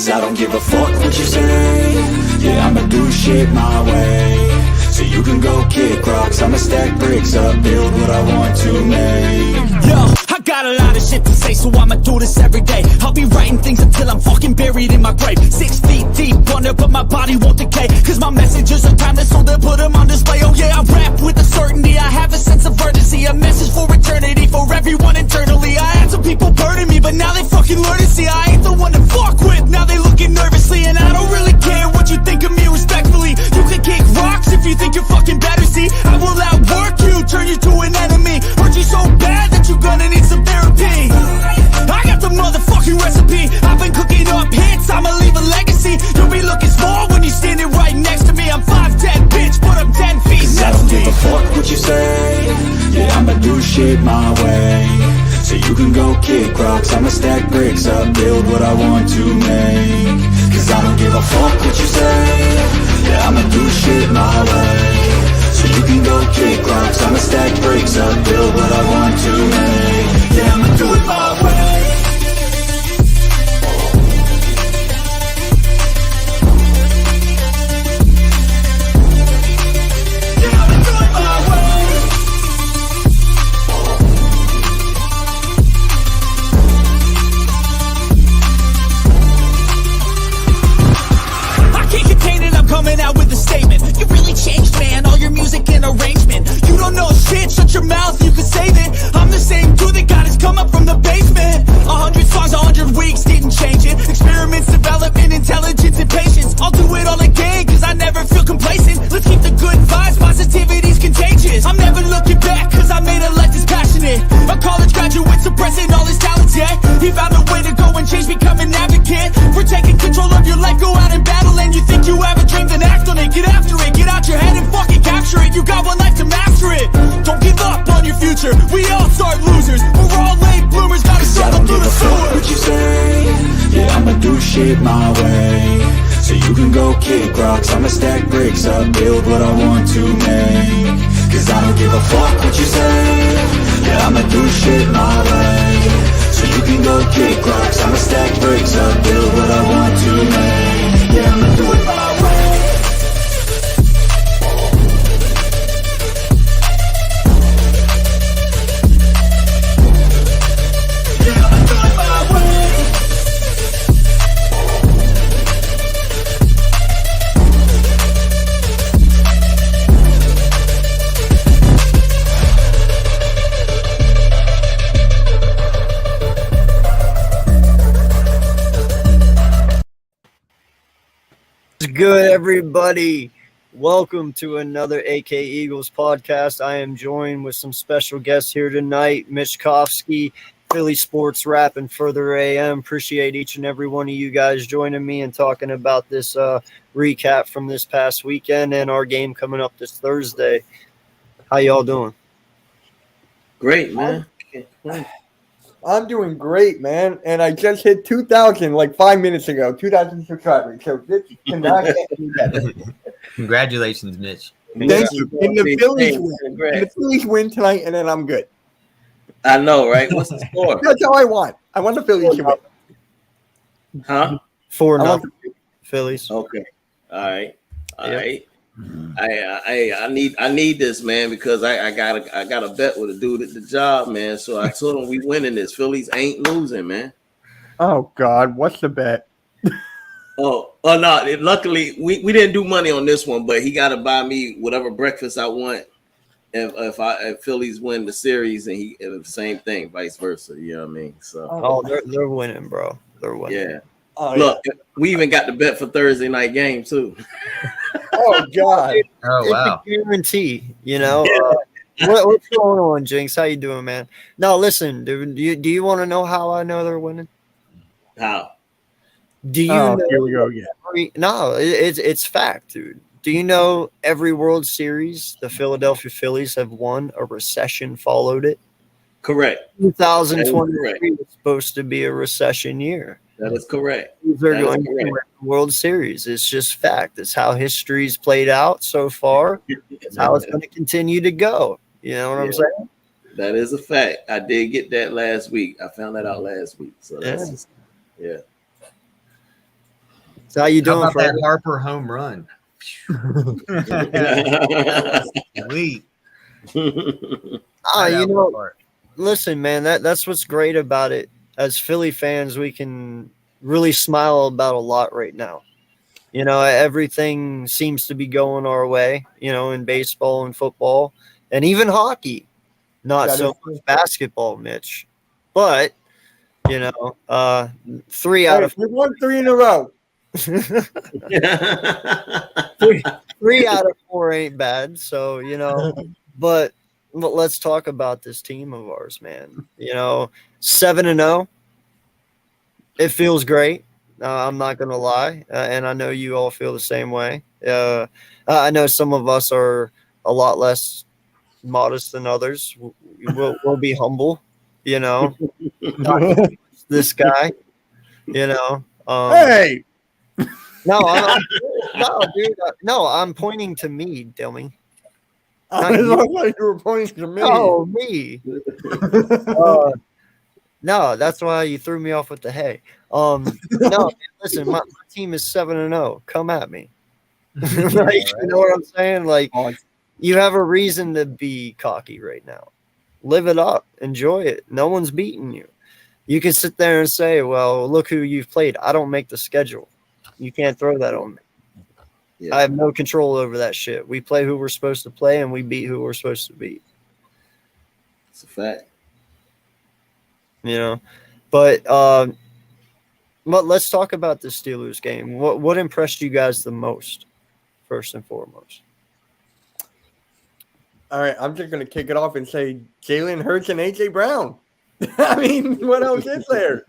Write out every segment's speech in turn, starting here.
Cause I don't give a fuck what you say. Yeah, I'ma do shit my way. So you can go kick rocks, I'ma stack bricks up, build what I want to make. Yo, I got a lot of shit to say, so I'ma do this every day. I'll be writing things until I'm fucking buried in my grave. 6 feet deep under, but my body won't decay. Cause my messages are timeless, so they'll put them on display. Oh yeah, I rap with a certainty, I have a sense of urgency. A message for eternity, for everyone internally. I had some people burning me, but now they fucking learn to see I ain't the one to fuck with, now they looking nervously. And I don't really care what you think of me respectfully. You can kick rocks if you think you're fucking better, see. I will outwork you, turn you to an enemy. Hurt you so bad that you're gonna need some therapy. I got the motherfucking recipe. I've been cooking up hits, I'ma leave a legacy. You'll be looking small when you're standing right next to me. I'm 5'10", bitch, but I'm 10 feet Cause I next don't to give me. a fuck what you say. Yeah, I'ma do shit my way. So you can go kick rocks, I'ma stack bricks up, build what I want to make. Cause I don't give a fuck what you say. Yeah, I'ma do shit my way. So you can go kick rocks, I'ma stack bricks up, build what I want to make. Yeah, I'ma do it my way. Yeah, I'ma do it my way. I can't contain it, I'm coming out with a statement. You really changed, man, all your music and arrangement. You don't know shit, shut your mouth, you can save it. I'm the same dude that got his come up from the basement. 100 songs, 100 weeks, didn't change it. Experiments, development, intelligence, and patience. I'll do it all again, cause I never feel complacent. Let's keep the good vibes, positivity's contagious. I'm never looking back, cause I made a life that's passionate. A college graduate suppressing all his talents, yeah. He found a way to go and change, become an advocate. For taking control of your life, go out and battle. And you think you have a dream, then act on it. Get after it, get out your head and fucking capture it. You got one life to master it. Don't give up on your future, we all start losers. We're all late bloomers, gotta Cause I struggle don't through give the a fuck sewer. what you say. Yeah, I'ma do shit my way. So you can go kick rocks, I'ma stack bricks up, build what I want to make. Cause I don't give a fuck what you say. Yeah, I'ma do shit my way. So you can go kick rocks, I'ma stack bricks up, build what I want to make. Yeah, I'ma do it my way. Yeah, I'ma do it my way. What's good, everybody? Welcome to another AK Eagles podcast. I am joined with some special guests here tonight. Mitch Kofsky, Philly Sports Rap, and Further AM. Appreciate each and every one of you guys joining me and talking about this recap from this past weekend and our game coming up this Thursday. How y'all doing? Great, man. I'm doing great, man. And I just hit 2,000 like 5 minutes ago, 2,000 subscribers. So this cannot get any better. Congratulations, Mitch. Thank you. And the Phillies win tonight, and then I'm good. I know, right? What's the score? That's all I want. I want the Phillies to win. Huh? 4-0 Phillies. Okay. All right. All Yep. right. I need this, man, because I got a bet with a dude at the job, man. So I told him we winning this. Phillies ain't losing, man. Oh, God. What's the bet? Oh no! Luckily, we didn't do money on this one, but he got to buy me whatever breakfast I want if Phillies win the series, and the same thing, vice versa. You know what I mean? So They're winning, bro. They're winning. yeah. Oh, Look, we even got the bet for Thursday night game too. Oh, God. Oh, wow. It's a guarantee, you know. What's going on, Jinx? How you doing, man? No, listen, dude. Do you want to know how I know they're winning? How? Do you Oh, know? here we go again. No, it's fact, dude. Do you know every World Series the Philadelphia Phillies have won, a recession followed it? Correct. 2023 was supposed to be a recession year. That is correct. They're going to win the World Series. It's just fact. It's how history's played out so far. It's how it's going to continue to go. You know what I'm saying? That is a fact. I did get that last week. I found that out last week. So that's just, yeah. So how you How doing, about Fred? that Harper home run? Sweet. Ah, Right you out the know, park. listen, man, that's what's great about it. As Philly fans, we can really smile about a lot right now. You know, everything seems to be going our way, you know, in baseball and football and even hockey. Not That so is true. much basketball, Mitch. But, you know, 3 out Hey, of we won 3 in a row. 3 out of 4 ain't bad. So, you know, but let's talk about this team of ours, man. You know, 7-0. It feels great. I'm not gonna lie, and I know you all feel the same way. I know some of us are a lot less modest than others. We'll be humble, you know. Not this guy, you know. Hey, No, no, dude. No, I'm pointing to me, dummy. I Not you. was like you were pointing to me. Oh, me. Uh, no, that's why you threw me off with the hay. No, listen, my team is 7-0. Come at me. Like, you know what I'm saying? Like, Oh, you have a reason to be cocky right now. Live it up. Enjoy it. No one's beating you. You can sit there and say, well, look who you've played. I don't make the schedule. You can't throw that on me. Yeah. I have no control over that shit. We play who we're supposed to play, and we beat who we're supposed to beat. It's a fact. You know? But let's talk about the Steelers game. What impressed you guys the most, first and foremost? all right, I'm just gonna kick it off and say Jalen Hurts and AJ Brown. I mean, what else is there?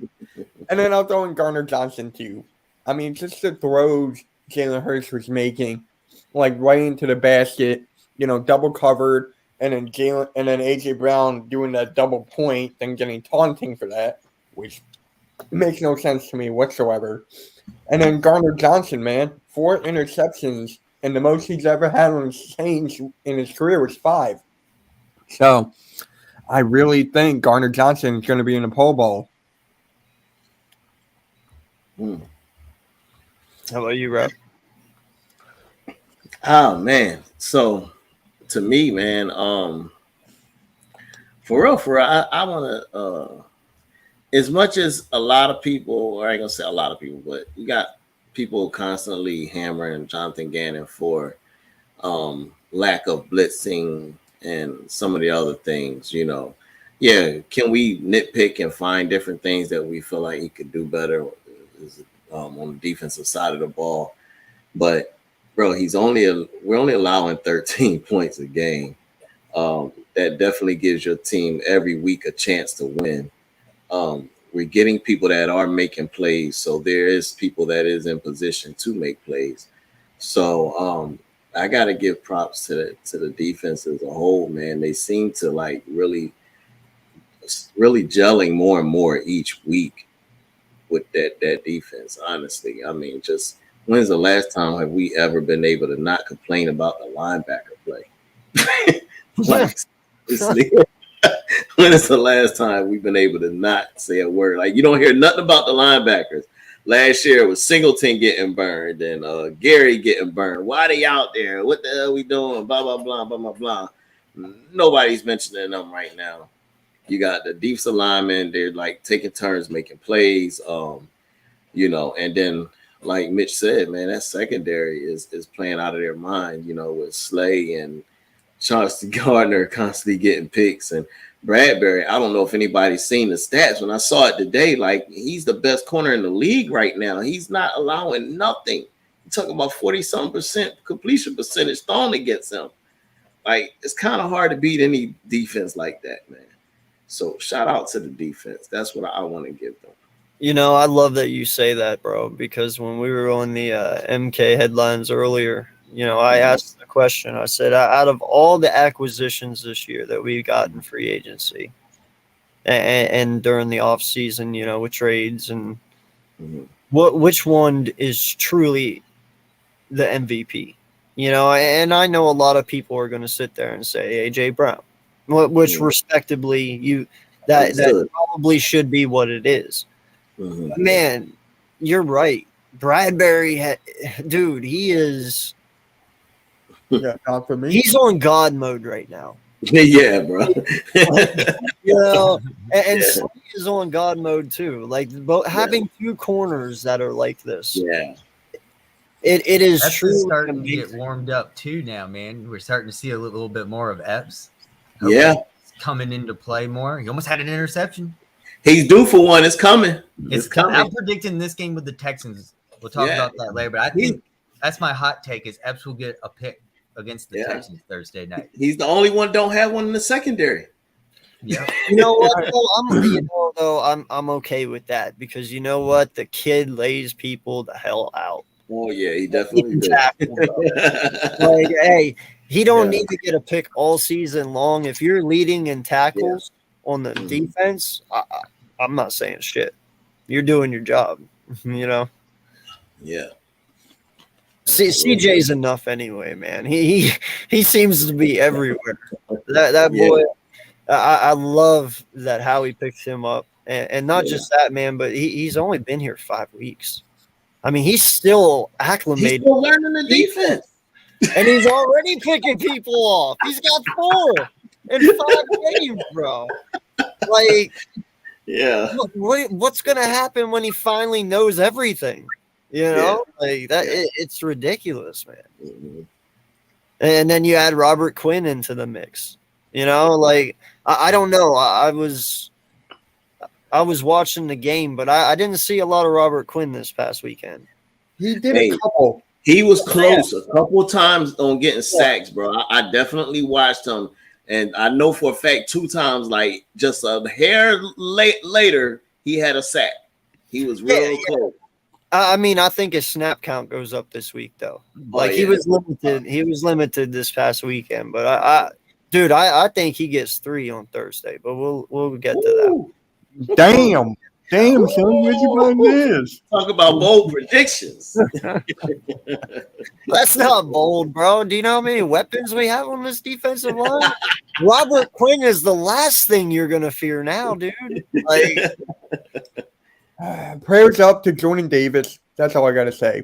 And then I'll throw in Garner Johnson too. I mean, just the throws Jalen Hurts was making, like right into the basket, you know, double covered, and then AJ Brown doing that double point, then getting taunting for that, which makes no sense to me whatsoever. And then Garner Johnson, man, 4 interceptions, and the most he's ever had on change in his career was 5. So I really think Garner Johnson is going to be in the Pro Bowl. How about you, Rob? Oh man. So to me, man, for real, I wanna as much as a lot of people, or I ain't gonna say a lot of people, but you got people constantly hammering Jonathan Gannon for lack of blitzing and some of the other things, you know. Yeah, can we nitpick and find different things that we feel like he could do better on the defensive side of the ball? But bro, we're only allowing 13 points a game. That definitely gives your team every week a chance to win. We're getting people that are making plays, so there is people that is in position to make plays. So I got to give props to the defense as a whole, man. They seem to like really gelling more and more each week with that defense. Honestly, I mean, just when's the last time have we ever been able to not complain about the linebacker play? Like, seriously. When is the last time we've been able to not say a word? Like, you don't hear nothing about the linebackers. Last year it was Singleton getting burned and Gary getting burned. Why they out there? What the hell we doing? Blah, blah, blah, blah, blah, blah. Nobody's mentioning them right now. You got the defensive linemen. They're like taking turns making plays. You know, and then like Mitch said, man, that secondary is playing out of their mind, you know, with Slay and Chauncey Gardner constantly getting picks, and Bradbury. I don't know if anybody's seen the stats. When I saw it today, like, he's the best corner in the league right now. He's not allowing nothing. You're talking about 40-something% completion percentage thrown against him. Like, it's kind of hard to beat any defense like that, man. So shout out to the defense. That's what I want to give them. You know, I love that you say that, bro, because when we were on the MK headlines earlier, you know, I asked the question. I said, out of all the acquisitions this year that we got in free agency and during the off season, you know, with trades and which one is truly the MVP? You know, and I know a lot of people are going to sit there and say AJ Brown, which respectably that probably should be what it is. Man, you're right. Bradbury, dude, he is. Yeah, not for me. He's on God mode right now. Yeah, bro. You know, and Yeah. Slay is on God mode too. Like having two corners that are like this, Yeah. it is Epps true. is starting to get warmed up too now, man. We're starting to see a little bit more of Epps. Hopefully Yeah. it's coming into play more. He almost had an interception. He's due for one. It's coming. It's coming. I'm predicting this game with the Texans. We'll talk Yeah. about that later, but I think that's my hot take is Epps will get a pick against the Yeah. Texans Thursday night. He's the only one don't have one in the secondary. Yeah. You know what? Though, I'm okay with that because you know what? The kid lays people the hell out. Oh yeah, he definitely did. Like, hey, he don't Yeah. need to get a pick all season long. If you're leading in tackles on the Mhm. defense, I'm not saying shit. You're doing your job. You know. Yeah. CJ's enough anyway, man. He seems to be everywhere. That boy, I love that how he picks him up, and not just that, man. But he's only been here 5 weeks. I mean, he's still He's acclimated, still learning the defense. and he's already picking people off. He's got 4 in 5 games, bro. Like, Yeah. what's gonna happen when he finally knows everything? You know, like that. Yeah. It's ridiculous, man. Mhm. And then you add Robert Quinn into the mix. You know, like I don't know. I was watching the game, but I didn't see a lot of Robert Quinn this past weekend. He did Hey. a couple. He was close a couple of times on getting sacks, bro. I definitely watched him, and I know for a fact 2 times, like just a hair later, he had a sack. He was real close. I mean, I think his snap count goes up this week, though. Like he was limited. He was limited this past weekend, but I think he gets 3 on Thursday. But we'll get to that. Damn, son, where'd you find this? Talk about bold predictions. That's not bold, bro. Do you know how many weapons we have on this defensive line? Robert Quinn is the last thing you're gonna fear now, dude. Like, Prayers up to Jordan Davis. That's all I gotta say.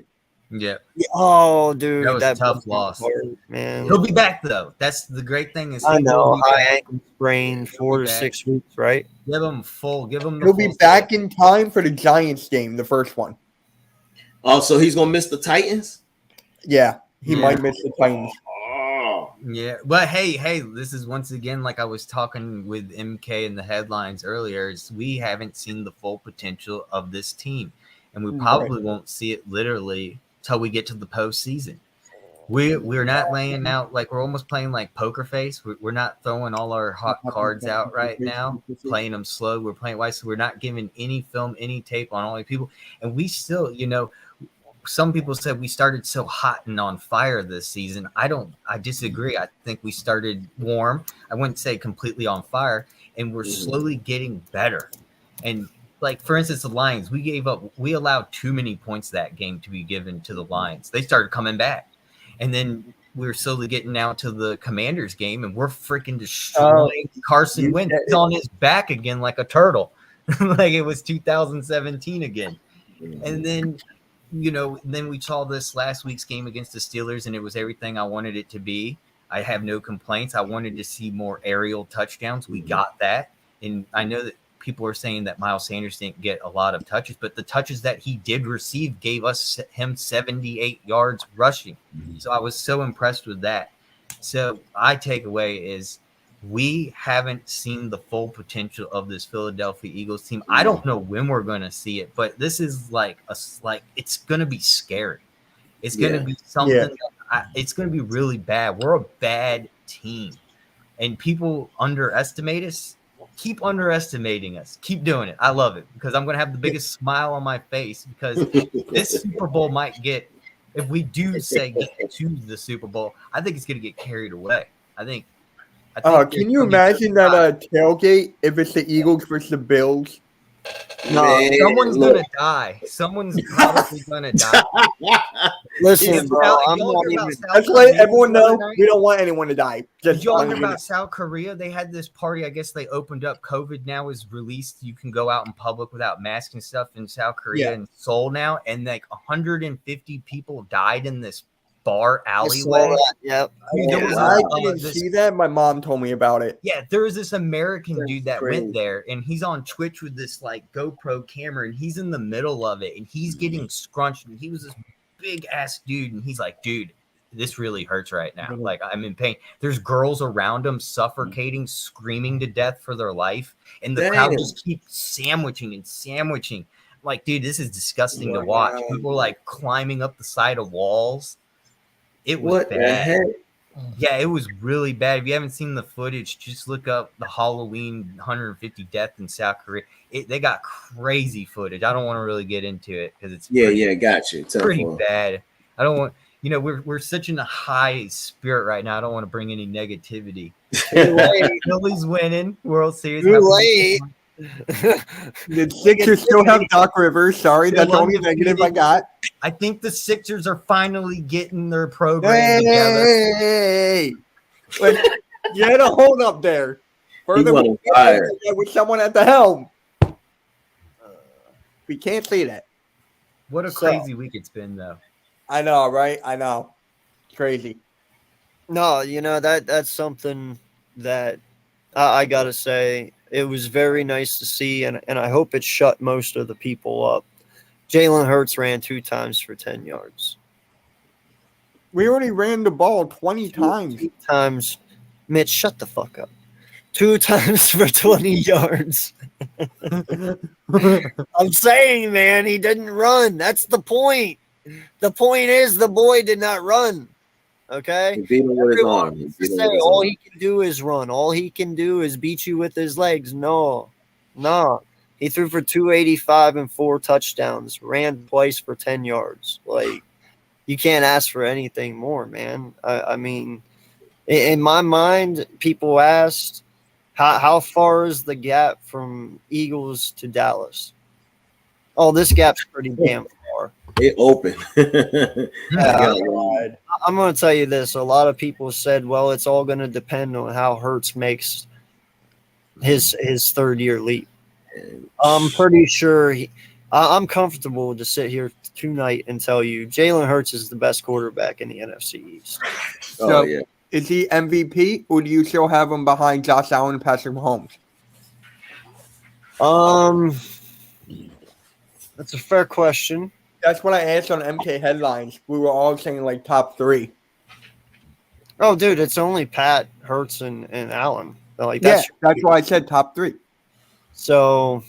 Yeah. oh, dude, That was a tough loss. hurt, man. He'll be back though. That's the great thing is I he know will be high back. ankle sprain, 4 to back. 6 weeks, right? Give him the He'll be full back in time for the Giants game, the first one. Also, he's gonna miss the Titans. Yeah, he Yeah. might miss the Titans. Oh, Yeah, but hey, this is once again like I was talking with MK in the headlines earlier. Is we haven't seen the full potential of this team, and we probably won't see it literally till we get to the postseason. We're not laying out like we're almost playing like poker face. We're not throwing all our hot cards out right now, playing them slow. We're playing wise, so we're not giving any film, any tape on all these people, and we still, some people said we started so hot and on fire this season. I disagree. I think we started warm. I wouldn't say completely on fire, and we're slowly getting better. And like, for instance, the Lions, we allowed too many points that game to be given to the Lions. They started coming back. And then we're slowly getting out to the Commanders game, and we're freaking destroying Carson Wentz. He's on his back again like a turtle, like it was 2017 again. And then, then we saw this last week's game against the Steelers, and it was everything I wanted it to be. I have no complaints. I wanted to see more aerial touchdowns. We got that. And I know that people are saying that Miles Sanders didn't get a lot of touches, but the touches that he did receive gave him 78 yards rushing. So I was so impressed with that. So I take away is we haven't seen the full potential of this Philadelphia Eagles team. I don't know when we're going to see it, but this is it's going to be scary. It's going to be something. It's going to be really bad. We're a bad team, and people underestimate us. Keep underestimating us. Keep doing it. I love it because I'm going to have the biggest smile on my face because this Super Bowl might get, if we do say get to the Super Bowl, I think it's going to get carried away. I think Can you imagine that tailgate if it's the Eagles versus the Bills? No, Man, Someone's look. gonna die. Someone's probably gonna die. listen, Did bro. y'all I'm hear not about even. South Let's let Korea everyone the other know night? we don't want anyone to die. Did Just y'all want hear you to know. about South Korea? They had this party. I guess they opened up. COVID now is released. You can go out in public without masks and stuff in South Korea Yeah. and Seoul now. And like 150 people died in this bar I saw alleyway. that. Yep. Dude, there was I a- didn't this- see that. My mom told me about it. Yeah, there was this American dude that crazy. went there, and he's on Twitch with this like GoPro camera, and he's in the middle of it, and he's getting scrunched, and he was this big ass dude, and he's like, dude, this really hurts right now. Like, I'm in pain. There's girls around him suffocating, screaming to death for their life, and the crowd Damn. just keeps sandwiching and sandwiching. Like, dude, this is disgusting to Wow. watch. People are like climbing up the side of walls. It was What the bad. heck? Yeah, it was really bad. If you haven't seen the footage, just look up the Halloween 150 death in South Korea. They got crazy footage. I don't want to really get into it because it's Yeah, got you. Tough pretty one. bad. I don't want, we're such in a high spirit right now. I don't want to bring any negativity. Too late. Philly's winning World Series. Too Happy- late. The Sixers still have Doc Rivers. Sorry, that's the only negative I got. I think the Sixers are finally getting their program together. Hey, you had a hold up there. Further, on fire. with someone at the helm. We can't say that. What a So- crazy week it's been, though. I know, right? I know. Crazy. No, that's something that I gotta say. It was very nice to see, and I hope it shut most of the people up. Jalen Hurts ran 2 times for 10 yards. We already ran the ball 20 times. 2 times. Mitch, shut the fuck up. 2 times for 20 yards. I'm saying, man, he didn't run. That's the point. The point is the boy did not run. Okay? He beat him with his arm. He To beat him say with his all arm. he can do is run. All he can do is beat you with his legs. No. He threw for 285 and 4 touchdowns, ran twice for 10 yards. Like, you can't ask for anything more, man. I mean, in my mind, people asked, how far is the gap from Eagles to Dallas? Oh, this gap's pretty damn far. It open. Yeah. God. I'm going to tell you this. A lot of people said, well, it's all going to depend on how Hurts makes his third-year leap. I'm pretty sure I'm comfortable to sit here tonight and tell you Jalen Hurts is the best quarterback in the NFC East. Oh, So, yeah. is he MVP, or do you still have him behind Josh Allen and Patrick Mahomes? That's a fair question. That's what I asked on MK headlines. We were all saying like top 3. Oh, dude, it's only Pat, Hurts, and Allen. Like That's why I said top 3. So,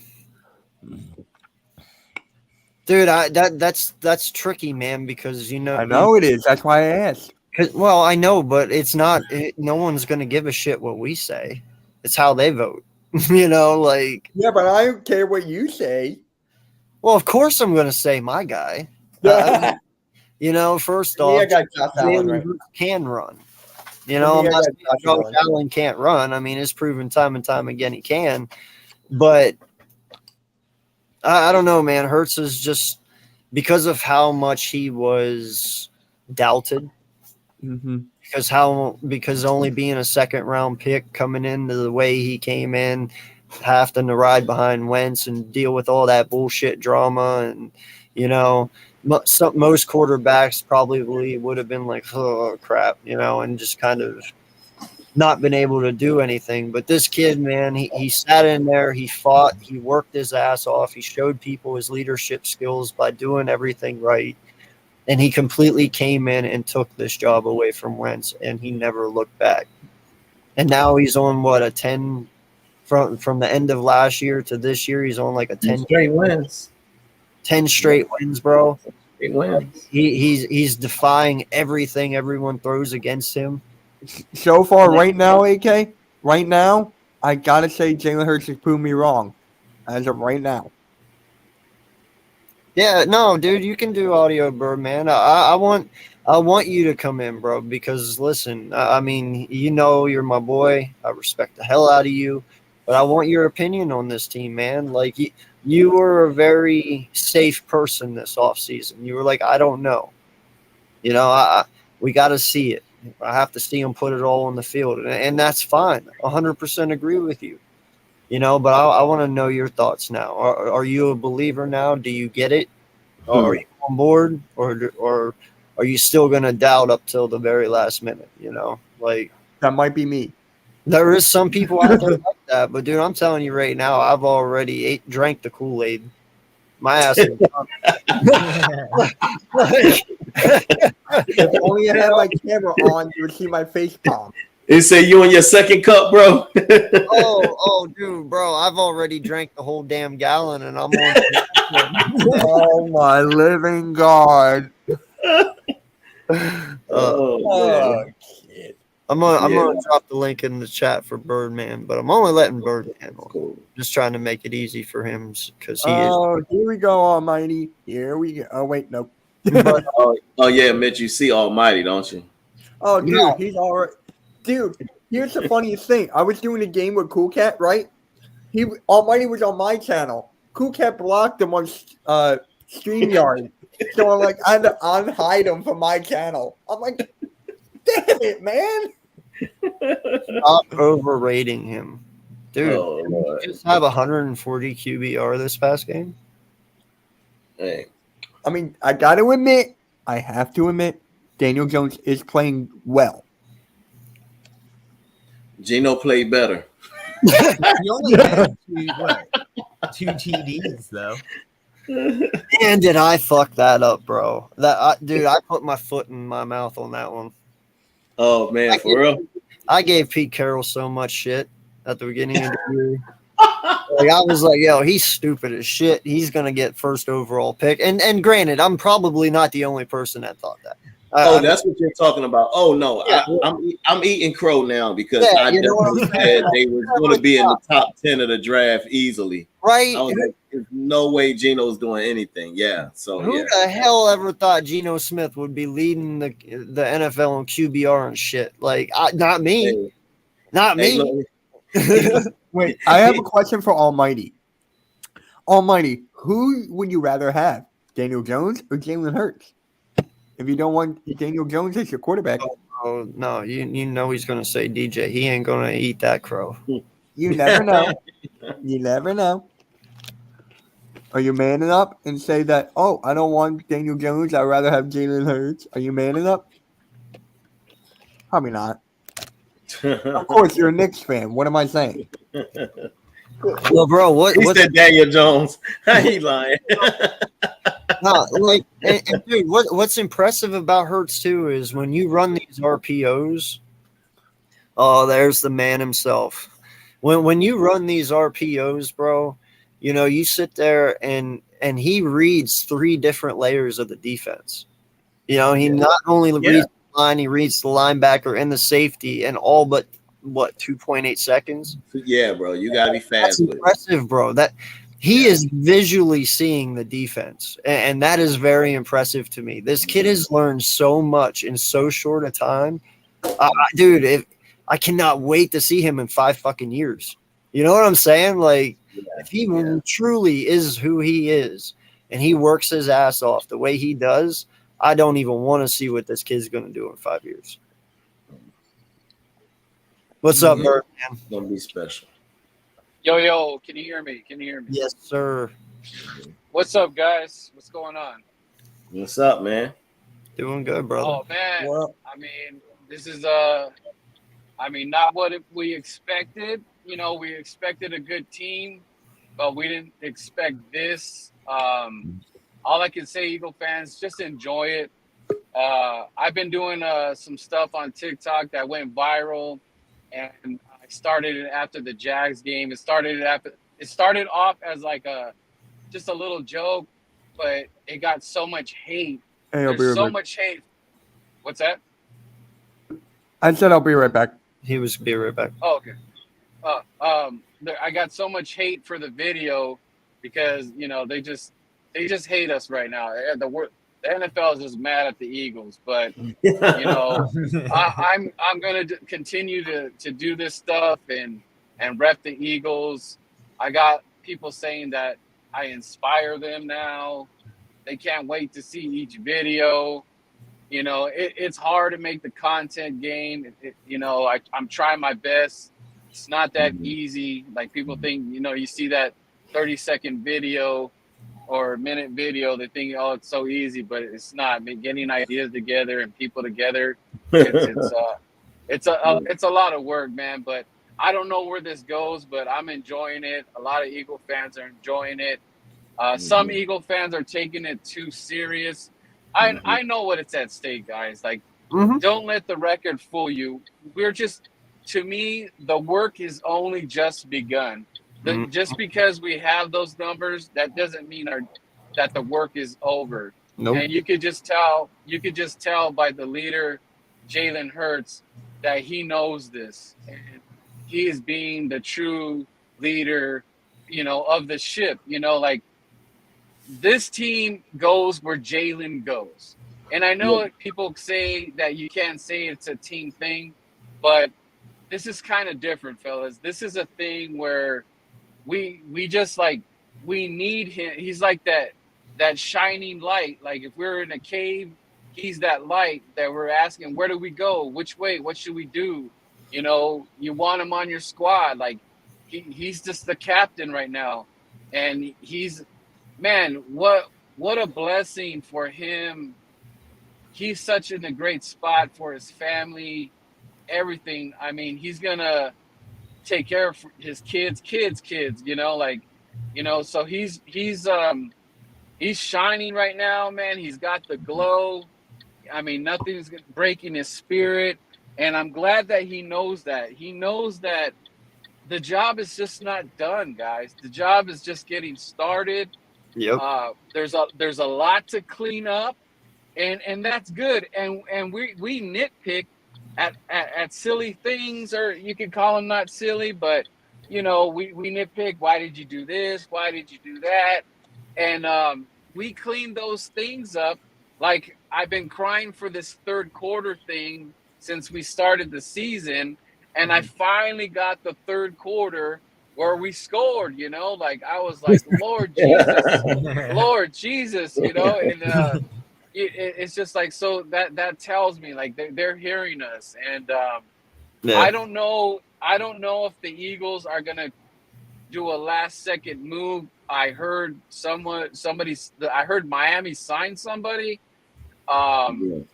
dude, that's tricky, man, because I know it is. That's why I asked. Well, I know, but it's not. No one's gonna give a shit what we say. It's how they vote. Like. Yeah, but I don't care what you say. Well, of course I'm gonna say my guy. First off, I got Josh Allen, Jalen right? Hurts can run. I I'm not got saying Josh Josh Allen. Allen can't run. I mean, it's proven time and time again he can. But I don't know, man. Hurts is just because of how much he was doubted. Mm-hmm. Because only being a second round pick coming into the way he came in, having to ride behind Wentz and deal with all that bullshit drama, and most quarterbacks probably would have been like, oh crap, and just kind of not been able to do anything. But this kid, man, he sat in there, he fought, he worked his ass off, he showed people his leadership skills by doing everything right. And he completely came in and took this job away from Wentz, and he never looked back. And now he's on a 10 from the end of last year to this year. He's on like a 10 straight wins. 10 straight wins, bro. Straight wins. He's defying everything everyone throws against him. So far, right now, AK, right now, I gotta say Jalen Hurts has proved me wrong. As of right now. Yeah, no, dude, you can do audio, bro, man. I want you to come in, bro, because listen, I mean, you're my boy. I respect the hell out of you, but I want your opinion on this team, man. Like, you were a very safe person this offseason. You were like, I don't know. You know, we got to see it. I have to see him put it all on the field, and that's fine. 100% agree with you. You know, but I want to know your thoughts now. Are you a believer now? Do you get it? Are you on board, or are you still going to doubt up till the very last minute? You know, like That might be me. there is some people out there like that, but dude, I'm telling you right now, I've already drank the Kool-Aid. My ass is done. If only I had my camera on, you would see my face palm. They say you on your second cup, bro. Dude, bro, I've already drank the whole damn gallon, and I'm on. Oh my living God! Oh, man. Shit. I'm gonna drop the link in the chat for Birdman, but I'm only letting Birdman on. Cool. Just trying to make it easy for him because he is. Oh, here we go, Almighty. Here we go. Oh wait, nope. Oh yeah, Mitch, you see Almighty, don't you? Oh, dude, No. he's all right. Dude, here's the funniest thing. I was doing a game with Cool Cat, right? Almighty was on my channel. Cool Cat blocked him on StreamYard. So I'm like, I had to unhide him from my channel. I'm like, damn it, man. Stop overrating him, dude. Oh, Lord. Did you just have 140 QBR this past game? Hey, I mean, I got to admit, Daniel Jones is playing well. Gino played better. He only had two TDs though. And did I fuck that up, bro? Dude, I put my foot in my mouth on that one. Oh man, for real. I gave Pete Carroll so much shit at the beginning of the year. Like I was like, yo, he's stupid as shit. He's gonna get first overall pick. And granted, I'm probably not the only person that thought that. That's what you're talking about. Oh no, Yeah. I'm eating crow now because Yeah, I you know what I'm definitely saying? said they were going to be in the top 10 of the draft easily. right? I was like, there's no way Gino's doing anything. Yeah, so Who yeah. the hell ever thought Geno Smith would be leading the NFL in QBR and shit? Like, not me. Hey, Not hey, me. look, Wait, I have a question for Almighty. Almighty, who would you rather have, Daniel Jones or Jalen Hurts? If you don't want Daniel Jones as your quarterback, Oh no, you know he's gonna say DJ. He ain't gonna eat that crow. you never know. You never know. Are you manning up and say that, oh, I don't want Daniel Jones, I'd rather have Jalen Hurts? Are you manning up? Probably not. Of course, you're a Knicks fan. What am I saying? Well, bro, what? He said Daniel Jones. He lying. No, like, and dude, what's impressive about Hurts too is when you run these RPOs. Oh, there's the man himself. When you run these RPOs, bro, you know you sit there and he reads 3 different layers of the defense. You know, he not only reads the line, he reads the linebacker and the safety, and all but 2.8 seconds. Yeah, bro, you gotta be That's fast with it. impressive, bro. That he is visually seeing the defense, and that is very impressive to me. This kid has learned so much in so short a time, dude. I cannot wait to see him in 5 fucking years. You know what I'm saying? Like, if he truly is who he is, and he works his ass off the way he does, I don't even want to see what this kid's going to do in 5 years. What's up, Bert? It's gonna be special. Yo, can you hear me? Yes, sir. What's up, guys? What's going on? What's up, man? Doing good, brother. Oh, man. Well, I mean, this is, not what we expected. You know, we expected a good team, but we didn't expect this. All I can say, Eagle fans, just enjoy it. I've been doing some stuff on TikTok that went viral, and I started it after the Jags game. It started off as like just a little joke, but it got so much hate. hey, I'll be There's right so back. much hate. What's that? I said I'll be right back. He was be right back. Oh, okay. I got so much hate for the video because they just hate us right now. The NFL is just mad at the Eagles, but I'm gonna continue to do this stuff and rep the Eagles. I got people saying that I inspire them now. They can't wait to see each video. You know, it's hard to make the content game. You know, I'm trying my best. It's not that easy. Like people think, you know, you see that 30-second video or minute video, they think, oh, it's so easy, but it's not. Getting ideas together and people together, it's a lot of work, man. But I don't know where this goes, but I'm enjoying it. A lot of Eagle fans are enjoying it. Some Eagle fans are taking it too serious. I know what it's at stake, guys. Like, don't let the record fool you. To me, the work is only just begun. Just because we have those numbers, that doesn't mean that the work is over. Nope. And you could just tell by the leader, Jalen Hurts, that he knows this. And he is being the true leader, you know, of the ship. You know, like, this team goes where Jalen goes. And I know people say that you can't say it's a team thing, but this is kind of different, fellas. This is a thing where we just, like, we need him. He's like that shining light. Like, if we're in a cave, he's that light that we're asking, where do we go? Which way? What should we do? You know, you want him on your squad. Like, he's just the captain right now. And man, what a blessing for him. He's such in a great spot for his family, everything. I mean, he's gonna take care of his kids, you know, like, you know, so he's shining right now, man. He's got the glow. I mean, nothing's breaking his spirit. And I'm glad that he knows that. He knows that the job is just not done, guys. The job is just getting started. Yep. There's a lot to clean up, and that's good. And we nitpick at silly things, or you could call them not silly, but you know, we nitpick. Why did you do this? Why did you do that? And we clean those things up. Like, I've been crying for this third quarter thing since we started the season, and I finally got the third quarter where we scored, you know, like, I was like, Lord Jesus, you know, and it's just like, so that tells me, like, they're hearing us. And I don't know if the Eagles are going to do a last second move. I heard I heard Miami sign somebody.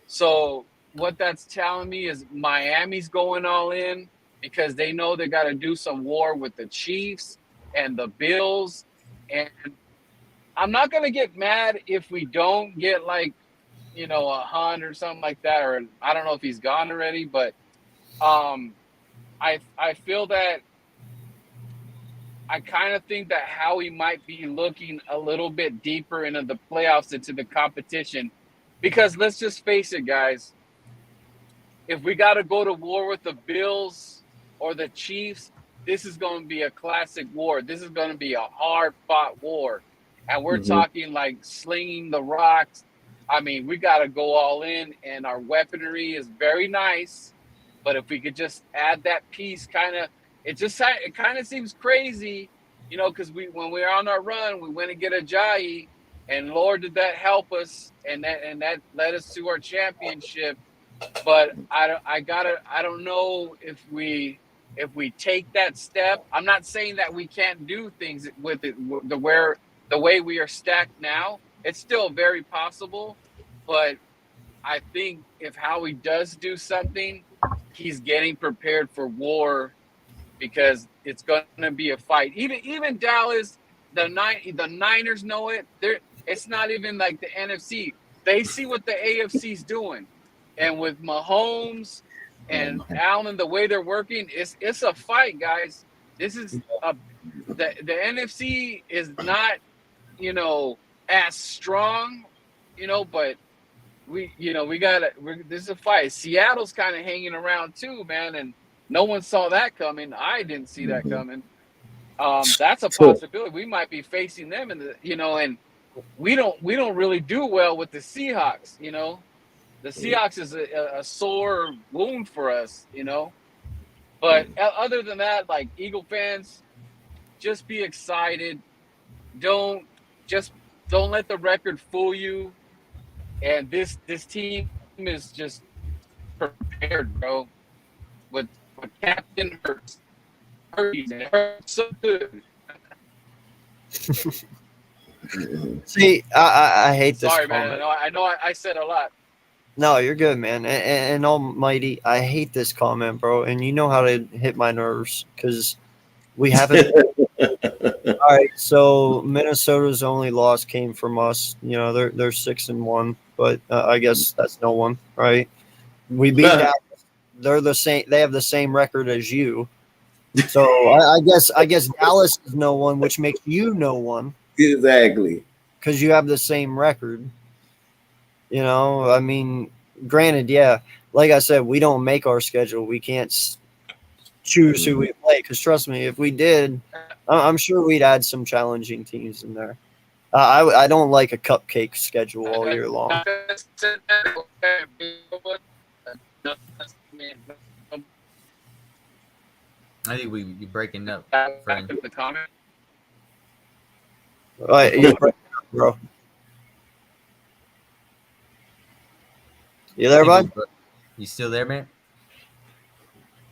So what that's telling me is Miami's going all in, because they know they got to do some war with the Chiefs and the Bills. And I'm not going to get mad if we don't get, like, you know, a Hunt or something like that, or I don't know if he's gone already, but I feel that I kind of think that Howie might be looking a little bit deeper into the playoffs, into the competition, because let's just face it, guys. If we got to go to war with the Bills or the Chiefs, this is going to be a classic war. This is going to be a hard-fought war. And we're talking, like, slinging the rocks. I mean, we got to go all in, and our weaponry is very nice. But if we could just add that piece, it kind of seems crazy, you know, because when we were on our run, we went and get Ajayi, and Lord, did that help us, and that led us to our championship. But I don't know if we take that step. I'm not saying that we can't do things with it the way we are stacked now. It's still very possible, but I think if Howie does do something, he's getting prepared for war, because it's going to be a fight. Even Dallas, the Niners know it. It's not even like the NFC. They see what the AFC's doing, and with Mahomes and Allen, the way they're working, it's a fight, guys. This is the NFC is not, you know, as strong, you know, but this is a fight. Seattle's kind of hanging around too, man, and no one saw that coming. I didn't see that coming. That's a possibility. We might be facing them and we don't really do well with the Seahawks, you know. The Seahawks is a sore wound for us, you know. But other than that, like, Eagle fans, just be excited. don't let the record fool you. And this team is just prepared, bro. With Captain Hurts, it hurts so good. See, I hate this Sorry, comment. man. I know I said a lot. No, you're good, man. And almighty, I hate this comment, bro. And you know how to hit my nerves because we haven't. All right, so Minnesota's only loss came from us. You know, they're 6-1, but I guess that's no one, right? We beat Dallas. They're the same. They have the same record as you. So I guess Dallas is no one, which makes you no one Exactly. because you have the same record. You know, I mean, granted, yeah, like I said, we don't make our schedule. We can't choose who we play because trust me, if we did, I'm sure we'd add some challenging teams in there. I don't like a cupcake schedule all year long. I think you're breaking up, friend. The comment. All right, you're breaking up, bro. You there, bud? You still there, man?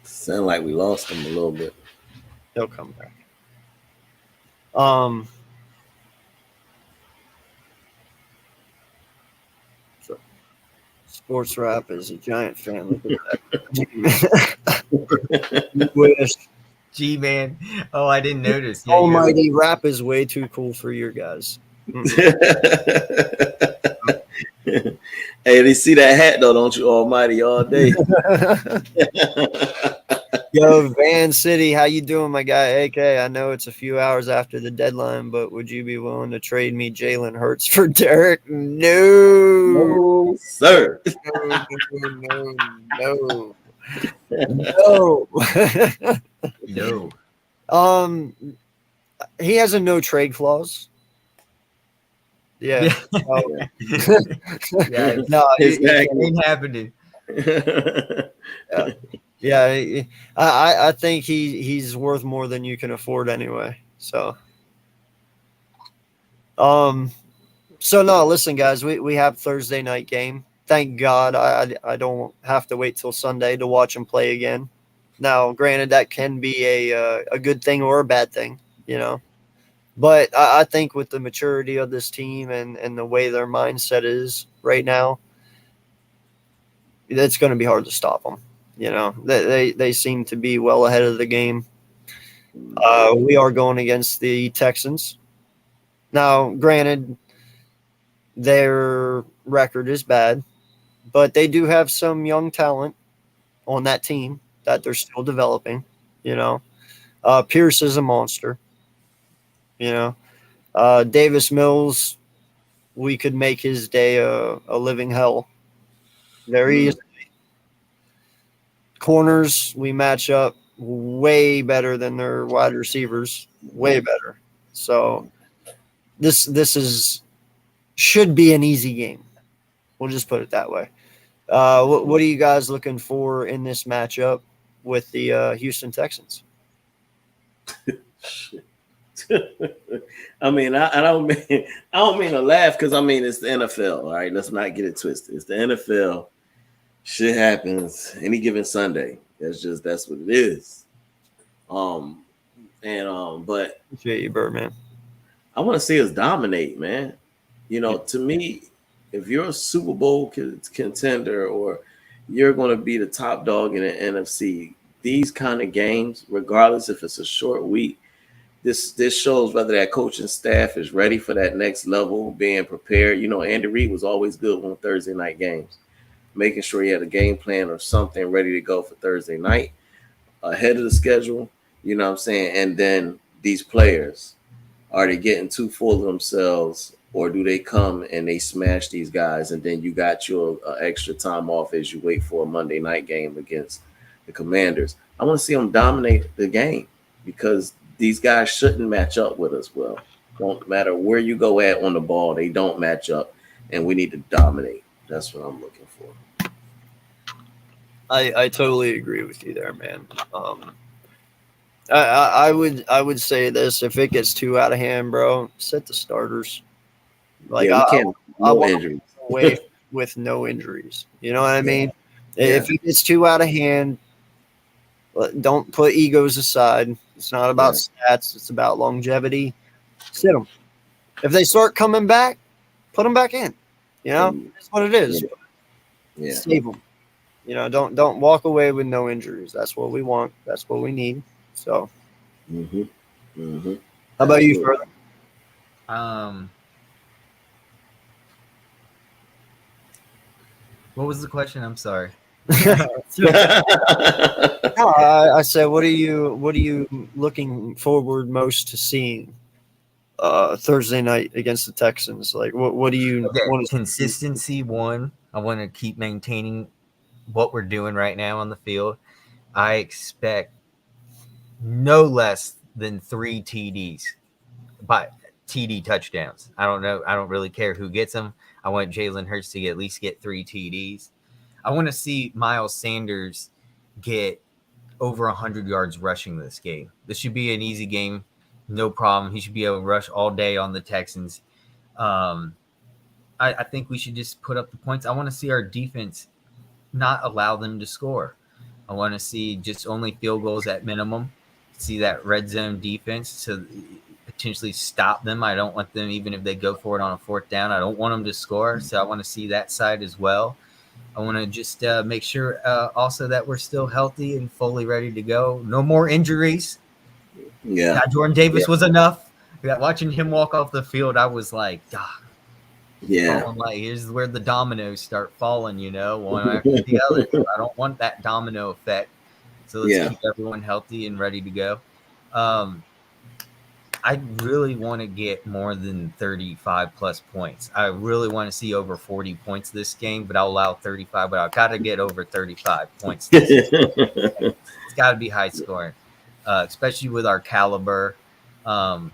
Sound like we lost him a little bit. He'll come back. So Sports Rap is a giant fan. Look at that. You wish. Gee, man. Oh, I didn't notice. Yeah, Almighty Rap is way too cool for your guys. Hey, they see that hat though, don't you? Almighty all day. Yo, Van City, how you doing, my guy? AK, I know it's a few hours after the deadline, but would you be willing to trade me Jalen Hurts for Derek? No, Sir. no. No. He has a no trade clause. Yeah. Yeah, No, Exactly. it ain't happening. yeah. I think he's worth more than you can afford anyway. So, so no, listen, guys, we have Thursday night game. Thank God I don't have to wait till Sunday to watch him play again. Now, granted, that can be a good thing or a bad thing, you know. But I think with the maturity of this team and the way their mindset is right now, it's going to be hard to stop them. You know, they seem to be well ahead of the game. We are going against the Texans. Now, granted, their record is bad, but they do have some young talent on that team that they're still developing. You know, Pierce is a monster. You know, Davis Mills, we could make his day a living hell. Very easily. Corners, we match up way better than their wide receivers. Way better. So this should be an easy game. We'll just put it that way. What are you guys looking for in this matchup with the Houston Texans? I mean, I don't mean to laugh because I mean it's the NFL. All right, let's not get it twisted. It's the NFL. Shit happens any given Sunday. That's what it is. But Appreciate you, Birdman. I want to see us dominate, man. You know, to me, if you're a Super Bowl contender or you're going to be the top dog in the NFC, these kind of games, regardless if it's a short week, this shows whether that coaching staff is ready for that next level, being prepared. You know, Andy Reid was always good on Thursday night games, making sure he had a game plan or something ready to go for Thursday night ahead of the schedule. You know what I'm saying? And then these players, are they getting too full of themselves, or do they come and they smash these guys, and then you got your extra time off as you wait for a Monday night game against the Commanders? I want to see them dominate the game because these guys shouldn't match up with us well. Don't matter where you go at on the ball, they don't match up, and we need to dominate. That's what I'm looking for. I totally agree with you there, man. I would say this: if it gets too out of hand, bro, set the starters. Like Yeah, we can't. I No want injury. away with no injuries. You know what I mean? Yeah. If it gets too out of hand, don't put egos aside. It's not about stats. It's about longevity. Sit them. If they start coming back, put them back in. You know, that's what it is. Yeah. Save them. You know, don't walk away with no injuries. That's what we want. That's what we need. So, Mm-hmm. Mm-hmm. how about you, further? What was the question? I'm sorry. No, I said, what are you looking forward most to seeing Thursday night against the Texans? Like, what do you Okay, want to consistency one. I want to keep maintaining what we're doing right now on the field. I expect no less than 3 TDs, by TD touchdowns. I don't know. I don't really care who gets them. I want Jalen Hurts to at least get 3 TDs. I want to see Miles Sanders get over 100 yards rushing this game. This should be an easy game. No problem. He should be able to rush all day on the Texans. I think we should just put up the points. I want to see our defense not allow them to score. I want to see just only field goals at minimum. See that red zone defense to potentially stop them. I don't want them, even if they go for it on a 4th down, I don't want them to score. So I want to see that side as well. I want to just make sure also that we're still healthy and fully ready to go. No more injuries. Yeah. Jordan Davis was enough. Watching him walk off the field, I was like, Yeah. I'm like, here's where the dominoes start falling, you know, one after the other. I don't want that domino effect. So let's keep everyone healthy and ready to go. I really want to get more than 35 plus points. I really want to see over 40 points this game, but I'll allow 35, but I've got to get over 35 points. It's got to be high scoring, especially with our caliber. Try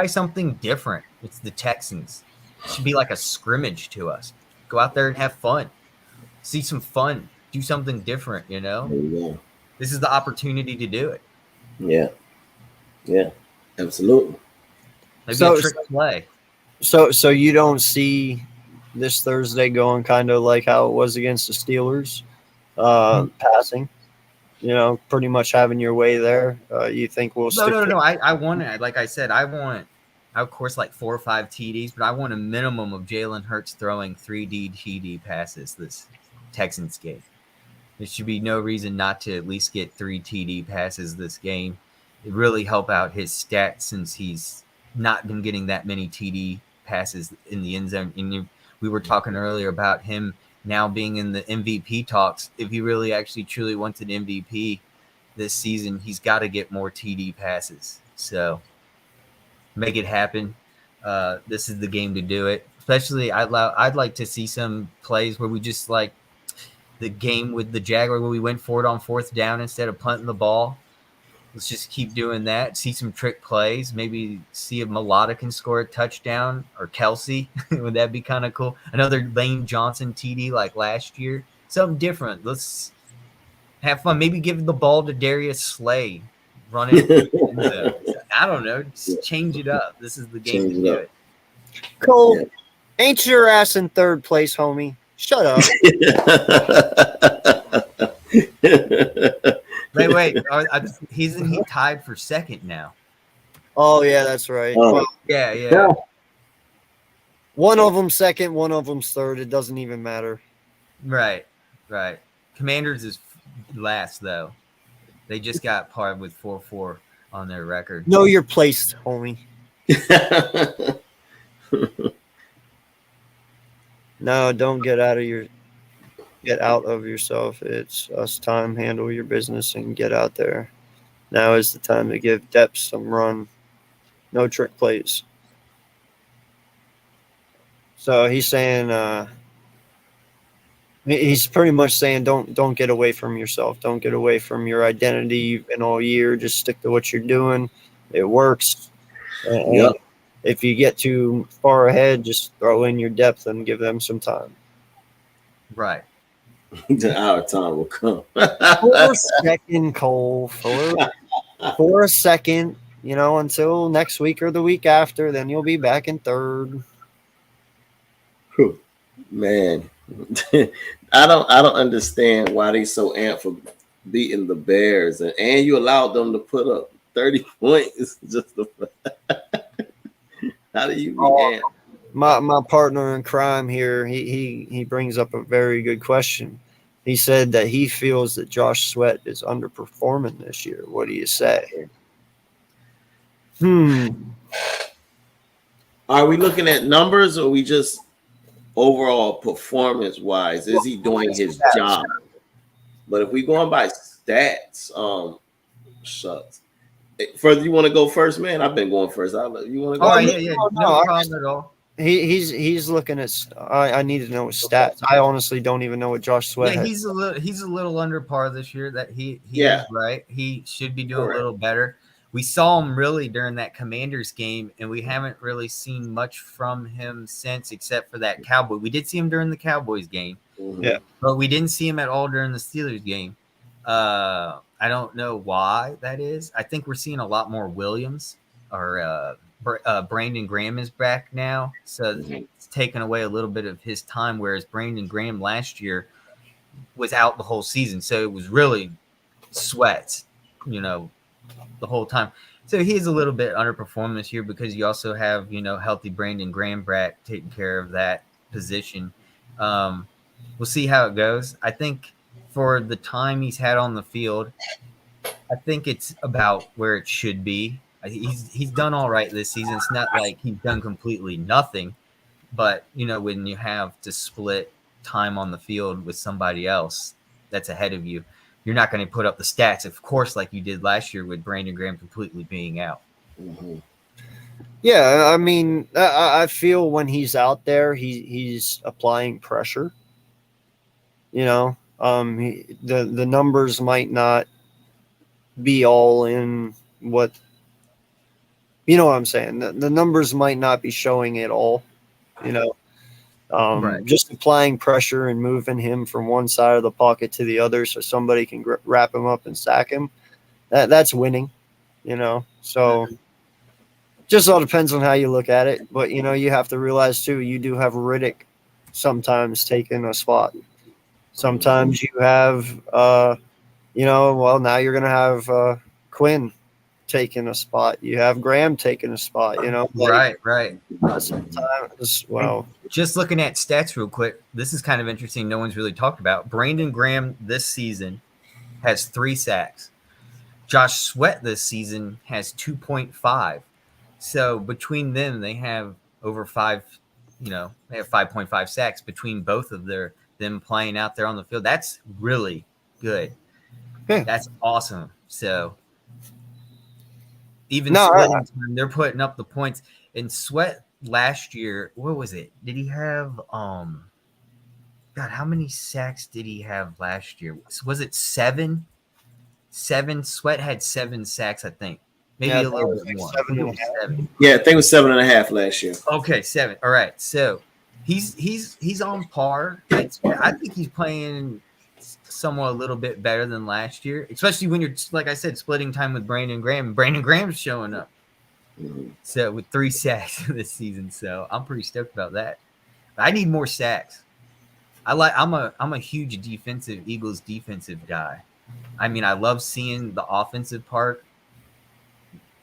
something different. It's the Texans. It should be like a scrimmage to us. Go out there and have fun. See some fun. Do something different, you know? Yeah. This is the opportunity to do it. Yeah. Yeah. Absolutely. Maybe a trick play. So you don't see this Thursday going kind of like how it was against the Steelers, passing, you know, pretty much having your way there. You think we'll stick No. I want it. Like I said, I want, of course, like 4 or 5 TDs, but I want a minimum of Jalen Hurts throwing 3 TD passes this Texans game. There should be no reason not to at least get 3 TD passes this game. It really help out his stats since he's not been getting that many TD passes in the end zone. And we were talking earlier about him now being in the MVP talks. If he really actually truly wants an MVP this season, he's got to get more TD passes. So make it happen. This is the game to do it. Especially, I'd like to see some plays where we just like the game with the Jaguar where we went for it on 4th down instead of punting the ball. Let's just keep doing that. See some trick plays. Maybe see if Mulata can score a touchdown or Kelsey. Would that be kind of cool? Another Lane Johnson TD like last year. Something different. Let's have fun. Maybe give the ball to Darius Slay. Run it. I don't know. Just change it up. This is the game to do it. Cole, ain't your ass in 3rd place, homie? Shut up. Wait. He's tied for 2nd now. Oh yeah, that's right. Oh. Well, Yeah. one of them 2nd, one of them's 3rd. It doesn't even matter. Right. Commanders is last though. They just got parred with 4-4 on their record. Know your place, homie. No, don't get out of yourself. It's us time. Handle your business and get out there. Now is the time to give depth some run. No trick plays. So he's saying, he's pretty much saying, don't get away from yourself. Don't get away from your identity you've been all year. Just stick to what you're doing. It works. And if you get too far ahead, just throw in your depth and give them some time. Right. Our time will come. For a second, Cole. For a second, until next week or the week after, then you'll be back in third. Whew. Man, I don't understand why they so amped for beating the Bears, and you allowed them to put up 30 points. Just how do you be amped? My partner in crime here, he brings up a very good question. He said that he feels that Josh Sweat is underperforming this year. What do you say? Are we looking at numbers, or we just overall performance wise? Is he doing his job? But if we going by stats, shucks. Further, you want to go first, man? I've been going first. You want to go? Oh first? yeah, no problem at all. He's looking at. I need to know his stats. I honestly don't even know what Josh Sweat. Yeah, he's a little under par this year. That he Yeah. is right. He should be doing Correct. a little better. We saw him really during that Commanders game, and we haven't really seen much from him since, except for that Cowboy. We did see him during the Cowboys game, Yeah. but we didn't see him at all during the Steelers game. I don't know why that is. I think we're seeing a lot more Williams, or Brandon Graham is back now, so it's taken away a little bit of his time, whereas Brandon Graham last year was out the whole season, so it was really Sweat, the whole time. So he's a little bit underperformed this year because you also have, healthy Brandon Graham back taking care of that position. We'll see how it goes. I think for the time he's had on the field, I think it's about where it should be. He's done all right this season. It's not like he's done completely nothing, but when you have to split time on the field with somebody else that's ahead of you, you're not going to put up the stats, of course, like you did last year with Brandon Graham completely being out. Yeah, I mean, I feel when he's out there, he's applying pressure. The numbers might not be all in what what I'm saying. The numbers might not be showing it all. Right. Just applying pressure and moving him from one side of the pocket to the other so somebody can wrap him up and sack him. That's winning, So just all depends on how you look at it. But, you have to realize, too, you do have Riddick sometimes taking a spot. Sometimes you have, now you're going to have Quinn taking a spot. You have Graham taking a spot, Right. Sometimes, well, just looking at stats real quick, this is kind of interesting. No one's really talked about. Brandon Graham this season has 3 sacks. Josh Sweat this season has 2.5. So between them, they have over 5. They have 5.5 sacks between both of them playing out there on the field. That's really good. Yeah. That's awesome. So even splitting time, they're putting up the points. And Sweat last year, what was it? Did he have God, how many sacks did he have last year? Was it 7? 7. Sweat had 7 sacks, I think. Maybe a little bit more. 7.5. Yeah, I think it was 7.5 last year. Okay, 7. All right. So he's on par. I think he's playing somewhat a little bit better than last year, especially when you're, like I said, splitting time with Brandon Graham. Brandon Graham's showing up. So with 3 sacks this season, so I'm pretty stoked about that. But I need more sacks. I'm a huge Eagles defensive guy. I mean, I love seeing the offensive part.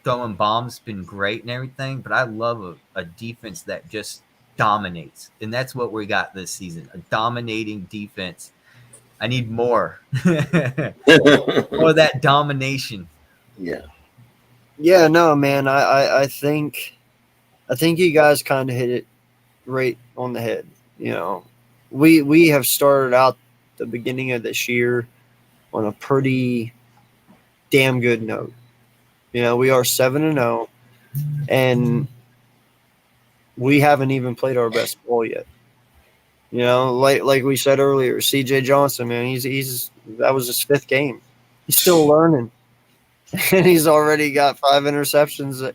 Throwing bombs been great and everything, but I love a defense that just dominates, and that's what we got this season: a dominating defense. I need more, more of that domination. Yeah. Yeah, no, man. I think you guys kind of hit it right on the head. We have started out the beginning of this year on a pretty damn good note. We are 7-0, and we haven't even played our best ball yet. Like we said earlier, CJ Johnson, man, he's that was his 5th game. He's still learning, and he's already got 5 interceptions.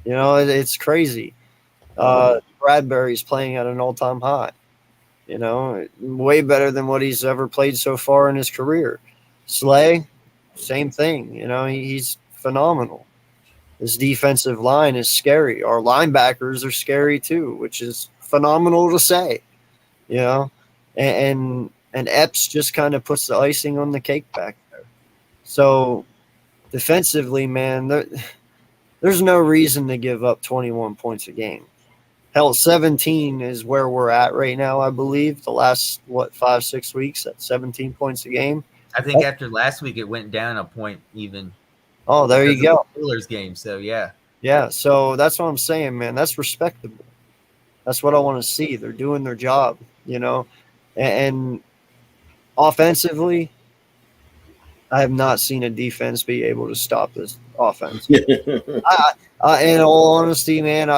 It's crazy. Bradbury's playing at an all-time high. You know, way better than what he's ever played so far in his career. Slay, same thing. You know, he's phenomenal. His defensive line is scary. Our linebackers are scary too, which is phenomenal to say. You know, and Epps just kind of puts the icing on the cake back there. So defensively, man, there's no reason to give up 21 points a game. Hell, 17 is where we're at right now, I believe. The last, 5-6 weeks at 17 points a game. I think after last week, it went down a point even. Oh, there you go. The Steelers game, so yeah. Yeah, so that's what I'm saying, man. That's respectable. That's what I want to see. They're doing their job, you know. And offensively, I have not seen a defense be able to stop this offense. In all honesty, man,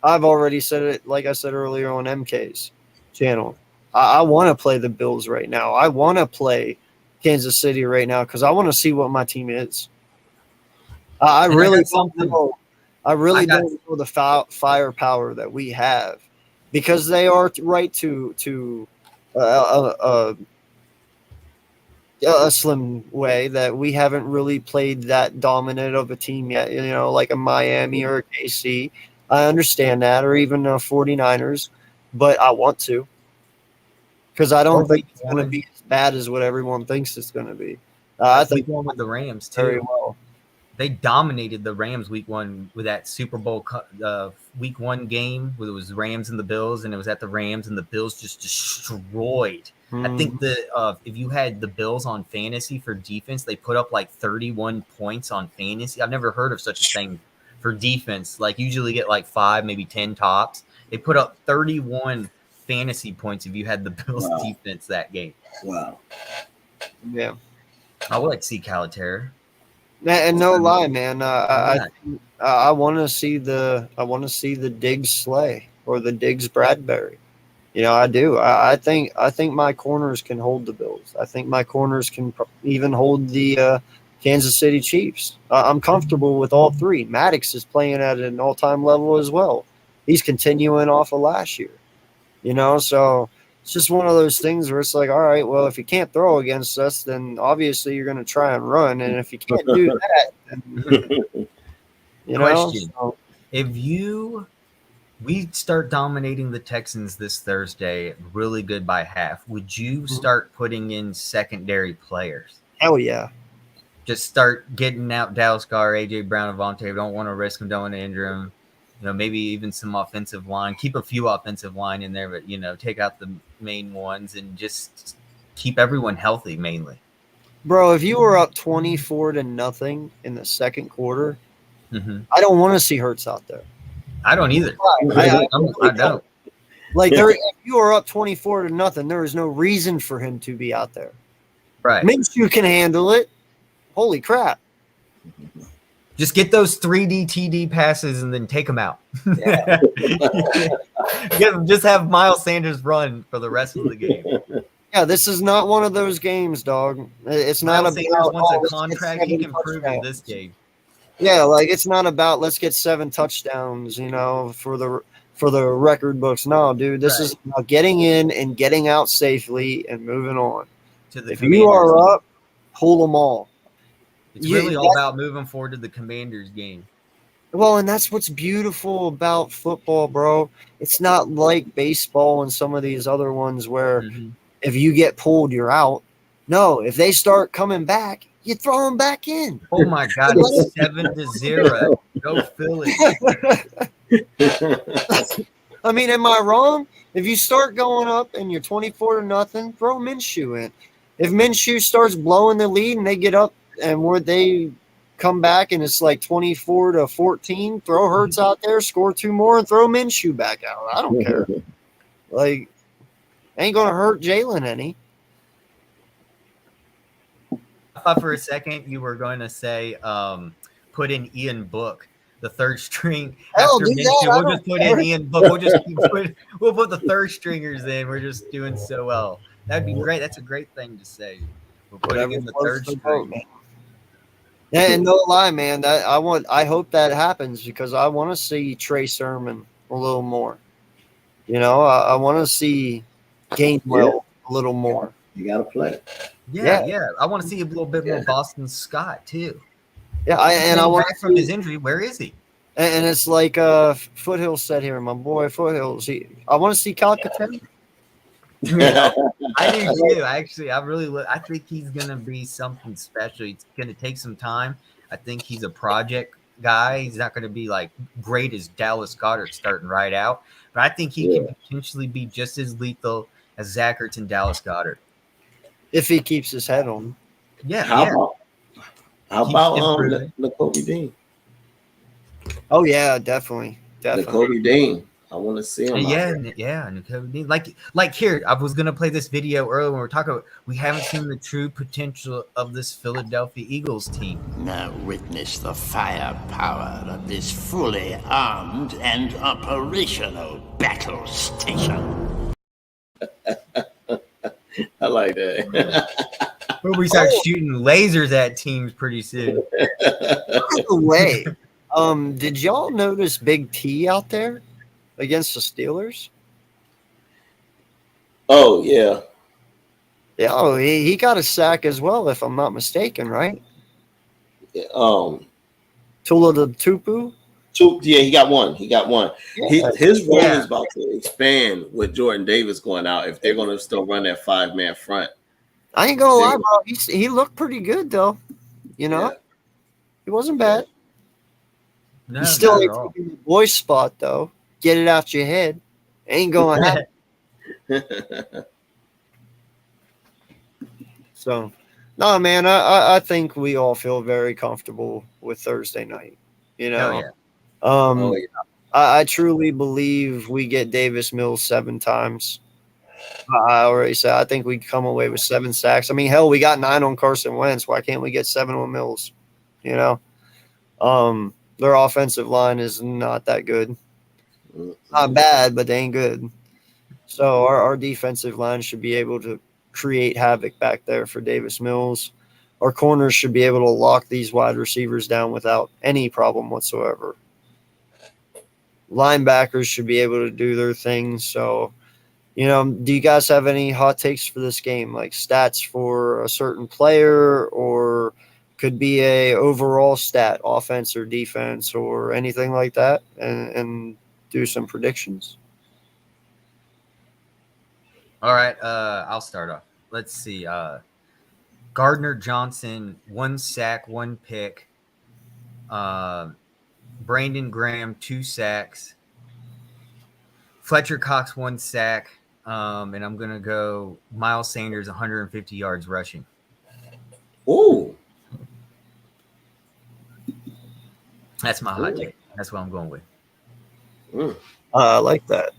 I've already said it, like I said earlier on MK's channel. I want to play the Bills right now. I want to play Kansas City right now because I want to see what my team is. I really don't know. I really don't know the firepower that we have because they are right to a slim way that we haven't really played that dominant of a team yet, you know, like a Miami or a KC. I understand that, or even 49ers, but I want to because I don't think it's going to be as bad as what everyone thinks it's going to be. I think one with the Rams too. very well. They dominated the Rams week one with that Super Bowl week one game where it was Rams and the Bills, and it was at the Rams, and the Bills just destroyed. I think if you had the Bills on fantasy for defense, they put up like 31 points on fantasy. I've never heard of such a thing for defense. Like usually get like 5, maybe 10 tops. They put up 31 fantasy points if you had the Bills defense that game. Wow. Yeah. I would like to see Calcaterra. And no lie, man. I want to see the Diggs Slay or the Diggs Bradbury. You know, I do. I think my corners can hold the Bills. I think my corners can even hold the Kansas City Chiefs. I'm comfortable with all three. Maddox is playing at an all-time level as well. He's continuing off of last year. You know, so it's just one of those things where it's like, all right, well, if you can't throw against us, then obviously you're going to try and run. And if you can't do that, then, you know. Question. If we start dominating the Texans this Thursday really good by half, would you start putting in secondary players? Hell yeah. Just start getting out Dallas Carr, A.J. Brown, Avonte. Don't want to risk him, don't want to injure him. You know, maybe even some offensive line. Keep a few offensive line in there, but, you know, take out the main ones and just keep everyone healthy mainly. Bro, if you were up 24-0 in the second quarter, I don't want to see Hurts out there. I don't either. I don't. Like, if you are up 24-0, there is no reason for him to be out there. Right. Minshew can handle it. Holy crap. Just get those 3D TD passes and then take them out. Yeah. Just have Miles Sanders run for the rest of the game. Yeah, this is not one of those games, dog. It's not Miles about Sanders wants a contract. He can prove in this game. Yeah, like it's not about let's get 7 touchdowns, you know, for the record books. No, dude, this is about getting in and getting out safely and moving on. If you are up, hold them all. It's really all about moving forward to the Commanders game. Well, and that's what's beautiful about football, bro. It's not like baseball and some of these other ones where if you get pulled, you're out. No, if they start coming back, you throw them back in. Oh, my God. It's 7-0. Go Philly. I mean, am I wrong? If you start going up and you're 24-0, throw Minshew in. If Minshew starts blowing the lead and they get up and where they come back and it's like 24-14, throw Hurts out there, score 2 more, and throw Minshew back out. I don't care. Like, ain't going to hurt Jalen any. I thought for a second you were going to say put in Ian Book, the third string. Hell, After do Minshew. that. We'll just put in Ian Book. We'll put the third stringers in. We're just doing so well. That'd be great. That's a great thing to say. We're putting in the third string. And no lie, man, I hope that happens because I want to see Trey Sermon a little more. You know, I want to see Gainwell a little more. You gotta play. Yeah. I want to see a little bit more Boston Scott too. Yeah, I want back from his injury. Where is he? and it's like Foothill said here, my boy Foothills. I want to see Calcaterra. I do too. Actually, I think he's gonna be something special. It's gonna take some time. I think he's a project guy. He's not gonna be like great as Dallas Goedert starting right out, but I think he can potentially be just as lethal as Zach Ertz and Dallas Goedert. If he keeps his head on. Yeah. How about improving. Nakobe Dean? Oh yeah, definitely. Nakobe Dean. I want to see him. Yeah, Nakobe Dean. Like here, I was gonna play this video earlier when we were talking about we haven't seen the true potential of this Philadelphia Eagles team. Now witness the firepower of this fully armed and operational battle station. I like that. We start shooting lasers at teams pretty soon. By the way, did y'all notice Big T out there against the Steelers? Oh yeah. Yeah, he got a sack as well, if I'm not mistaken, right? Tula Tupu? Yeah, he got one. Yeah. His role is about to expand with Jordan Davis going out if they're going to still run that 5-man front. I ain't gonna lie, bro. He looked pretty good though. You know, he wasn't bad. No, He's still not at like all. the voice spot though. Get it out your head. Ain't going to happen. So, no, man. I think we all feel very comfortable with Thursday night. You know. Oh, yeah. I truly believe we get Davis Mills 7 times. I already said I think we come away with 7 sacks. I mean, hell, we got 9 on Carson Wentz. Why can't we get 7 on Mills? You know, their offensive line is not that good. Not bad, but they ain't good. So our defensive line should be able to create havoc back there for Davis Mills. Our corners should be able to lock these wide receivers down without any problem whatsoever. Linebackers should be able to do their thing. So, you know, do you guys have any hot takes for this game, like stats for a certain player, or could be a overall stat, offense or defense, or anything like that, and do some predictions? All right, I'll start off. Let's see. Gardner Johnson, 1 sack, 1 pick. Brandon Graham, 2 sacks. Fletcher Cox, 1 sack. And I'm going to go Miles Sanders, 150 yards rushing. Ooh. That's my hot take. That's what I'm going with. I like that.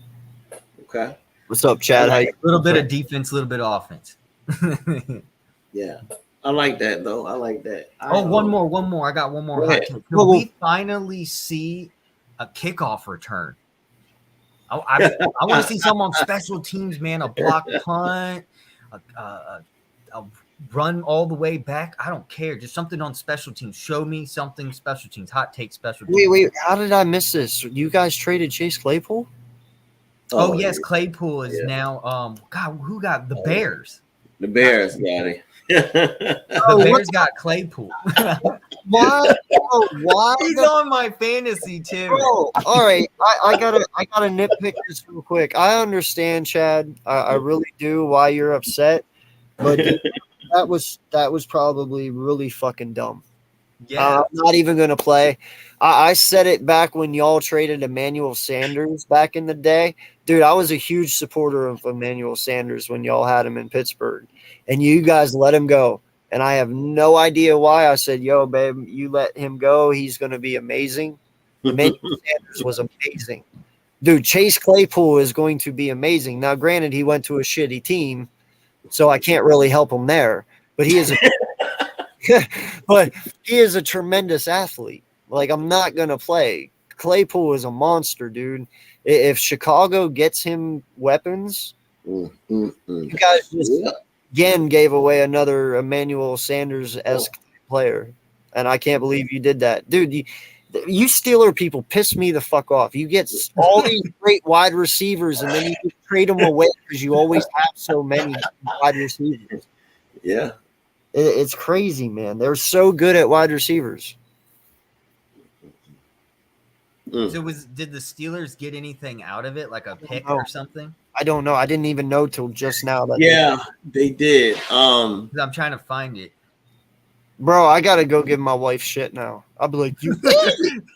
Okay. What's up, Chad? How you? A little bit of defense, a little bit of offense. Yeah. I like that, though. I like that. One more. I got one more. Go Hot ahead. take. Can we finally see a kickoff return? I want to see some on special teams, man. A block punt, a run all the way back. I don't care. Just something on special teams. Show me something special teams. Hot take special teams. Wait. How did I miss this? You guys traded Chase Claypool? Oh yes, Claypool is now. God, who got the Bears? The Bears got it. The Bears got Claypool. Why? Why? He's on my fantasy too. Bro, all right, I gotta nitpick this real quick. I understand, Chad. I really do why you're upset, but that was probably really fucking dumb. Yeah, I'm not even gonna play. I said it back when y'all traded Emmanuel Sanders back in the day. Dude, I was a huge supporter of Emmanuel Sanders when y'all had him in Pittsburgh, and you guys let him go. And I have no idea why. I said, yo, babe, you let him go. He's going to be amazing. Emmanuel Sanders was amazing. Dude, Chase Claypool is going to be amazing. Now, granted, he went to a shitty team, so I can't really help him there. But he is a tremendous athlete. Like, I'm not going to play. Claypool is a monster, dude. If Chicago gets him weapons, you guys just again gave away another Emmanuel Sanders-esque player, and I can't believe you did that, dude. You Steeler people piss me the fuck off. You get all these great wide receivers, and then you just trade them away because you always have so many wide receivers. Yeah. It's crazy, man. They're so good at wide receivers. Mm. So did the Steelers get anything out of it, like a pick know. or something? I don't know. I didn't even know till just now that. Yeah, they did. 'Cause I'm trying to find it. Bro, I gotta go give my wife shit now. I'll be like, you.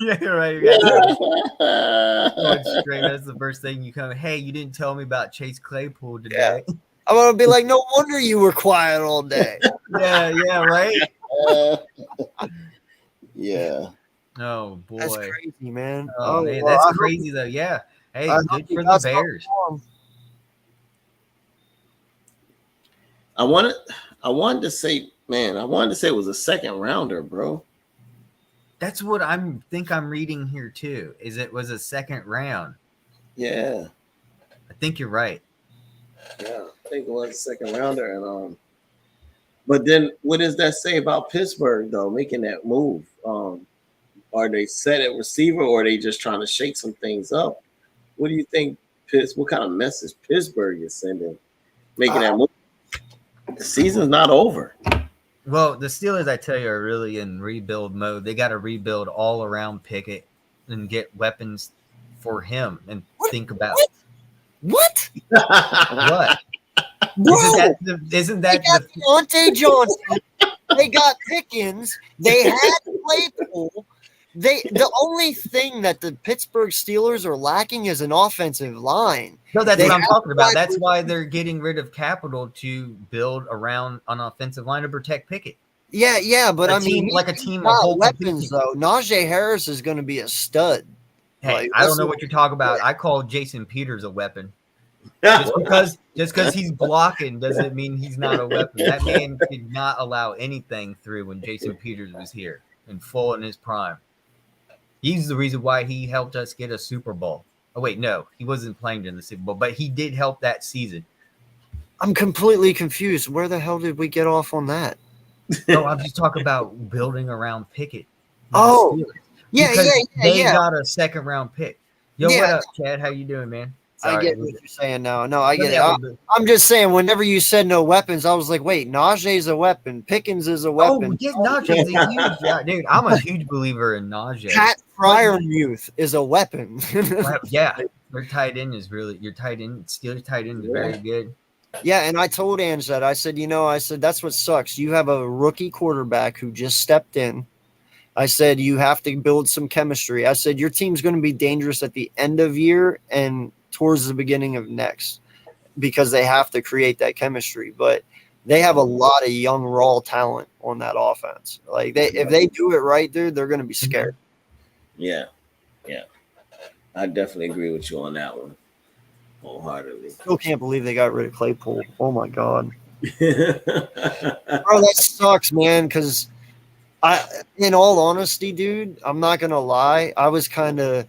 Yeah, right. You got going straight. That's the first thing you come. Hey, you didn't tell me about Chase Claypool today. I'm gonna be like, no wonder you were quiet all day. Yeah, right. Yeah. Oh boy, That's crazy, man. Oh, man, well, that's I hope- crazy though. Yeah. Hey, I hope good you for the guys have Bears. fun. I wanted to say it was a second rounder, bro. That's what think I'm reading here too. Is it was a second round? Yeah. I think you're right. Yeah, I think it was a second rounder, and but then what does that say about Pittsburgh though, making that move? Are they set at receiver, or are they just trying to shake some things up? What do you think? What kind of message Pittsburgh is sending, making that move? The season's not over. Well, the Steelers, I tell you, are really in rebuild mode. They got to rebuild all around Pickett and get weapons for him. And think about What? what? Bro, Isn't they that got the Deontay Johnson. They got Pickens. They had Claypool. The only thing that the Pittsburgh Steelers are lacking is an offensive line. No, that's They what I'm have talking about. wide That's why they're getting rid of capital to build around an offensive line to protect Pickett. Yeah, but A I mean, team- like a team of got whole weapons complete though. Najee Harris is going to be a stud. Hey, Like, I don't that's know what- what you're talking about. I call Jason Peters a weapon. Just because he's blocking doesn't mean he's not a weapon. That man did not allow anything through when Jason Peters was here and full in his prime. He's the reason why he helped us get a Super Bowl. Oh wait, no, he wasn't playing in the Super Bowl, but he did help that season. I'm completely confused. Where the hell did we get off on that? No, I'm just talking about building around Pickett. Oh, yeah, Because they yeah. got a second round pick. Yo, Yeah. what up, Chad? How you doing, man? I Sorry. get what you're saying now. No, I get it. Yeah, I'm just saying, whenever you said no weapons, I was like, wait, Najee's a weapon. Pickens is a Oh, weapon. yeah, Najee's a huge guy. Dude, I'm a huge believer in Najee. Pat Fryermuth is a weapon. Yeah, your tight end is really your tight end. Steelers tight end is very good. Yeah, and I told Ange that. I said, that's what sucks. You have a rookie quarterback who just stepped in. I said, you have to build some chemistry. I said, your team's going to be dangerous at the end of year and towards the beginning of next because they have to create that chemistry. But they have a lot of young, raw talent on that offense. Like, if they do it right, dude, they're going to be scared. Yeah. I definitely agree with you on that one. Wholeheartedly. Still can't believe they got rid of Claypool. Oh, my God. Bro, that sucks, man, because in all honesty, dude, I'm not going to lie. I was kind of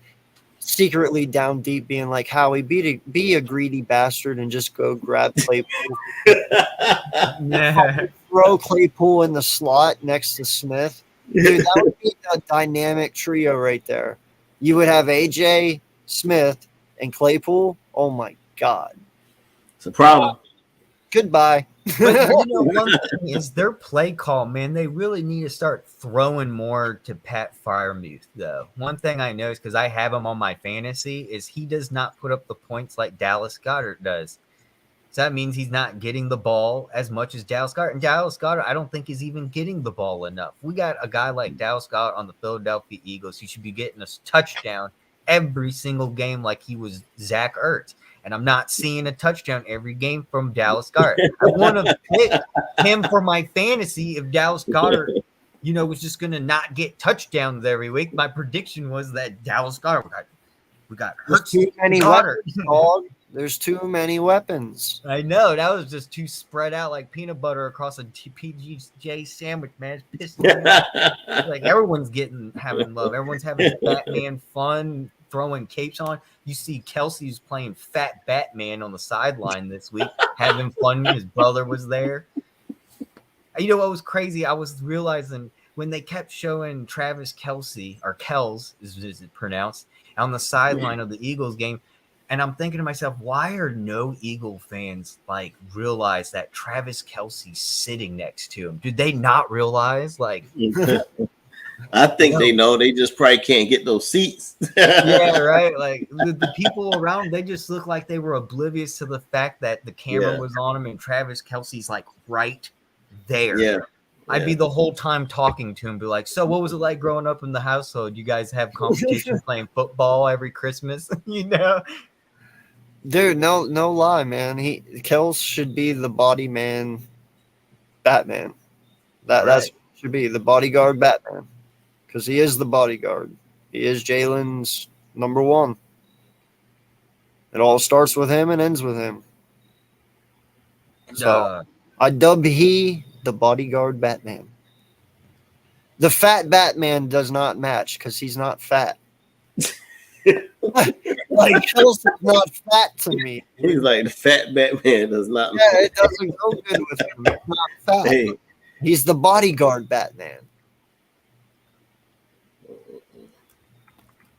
secretly down deep being like, Howie, be a greedy bastard and just go grab Claypool. Yeah. Throw Claypool in the slot next to Smith. Dude, that would be a dynamic trio right there. You would have AJ, Smith, and Claypool. Oh, my God. It's a problem. Goodbye. But one thing is their play call, man. They really need to start throwing more to Pat Fryermuth, though. One thing I noticed, because I have him on my fantasy, is he does not put up the points like Dallas Goedert does. So that means he's not getting the ball as much as Dallas Goedert. And Dallas Goedert, I don't think is even getting the ball enough. We got a guy like Dallas Goedert on the Philadelphia Eagles who should be getting a touchdown every single game like he was Zach Ertz. And I'm not seeing a touchdown every game from Dallas Goedert. I want to pick him for my fantasy if Dallas Goedert, was just going to not get touchdowns every week. My prediction was that Dallas Goedert, we got There's Hurts too many Goddard. weapons, dog. There's too many weapons. I know. That was just too spread out like peanut butter across a PGJ sandwich, man. It's pissing me off. Like everyone's having love. Everyone's having Batman fun, throwing capes on. You see Kelsey's playing Fat Batman on the sideline this week, having fun. His brother was there. You know what was crazy? I was realizing when they kept showing Travis Kelsey, or Kells is it pronounced, on the sideline of the Eagles game. And I'm thinking to myself, why are no Eagle fans like realize that Travis Kelsey's sitting next to him? Did they not realize? Like, I think they know. They just probably can't get those seats. yeah, right. Like the people around, they just look like they were oblivious to the fact that the camera was on him and Travis Kelsey's like right there. Yeah. I'd be the whole time talking to him, be like, so what was it like growing up in the household? You guys have competition playing football every Christmas, you know? Dude, no lie, man. Kells should be the body man, Batman. That's should be the bodyguard Batman, because he is the bodyguard. He is Jalen's number one. It all starts with him and ends with him. So I dub he the bodyguard Batman. The fat Batman does not match because he's not fat. Like Kells is not fat to me. He's like the fat Batman does not. Yeah, it doesn't go good with him. He's not fat. Hey. He's the bodyguard Batman.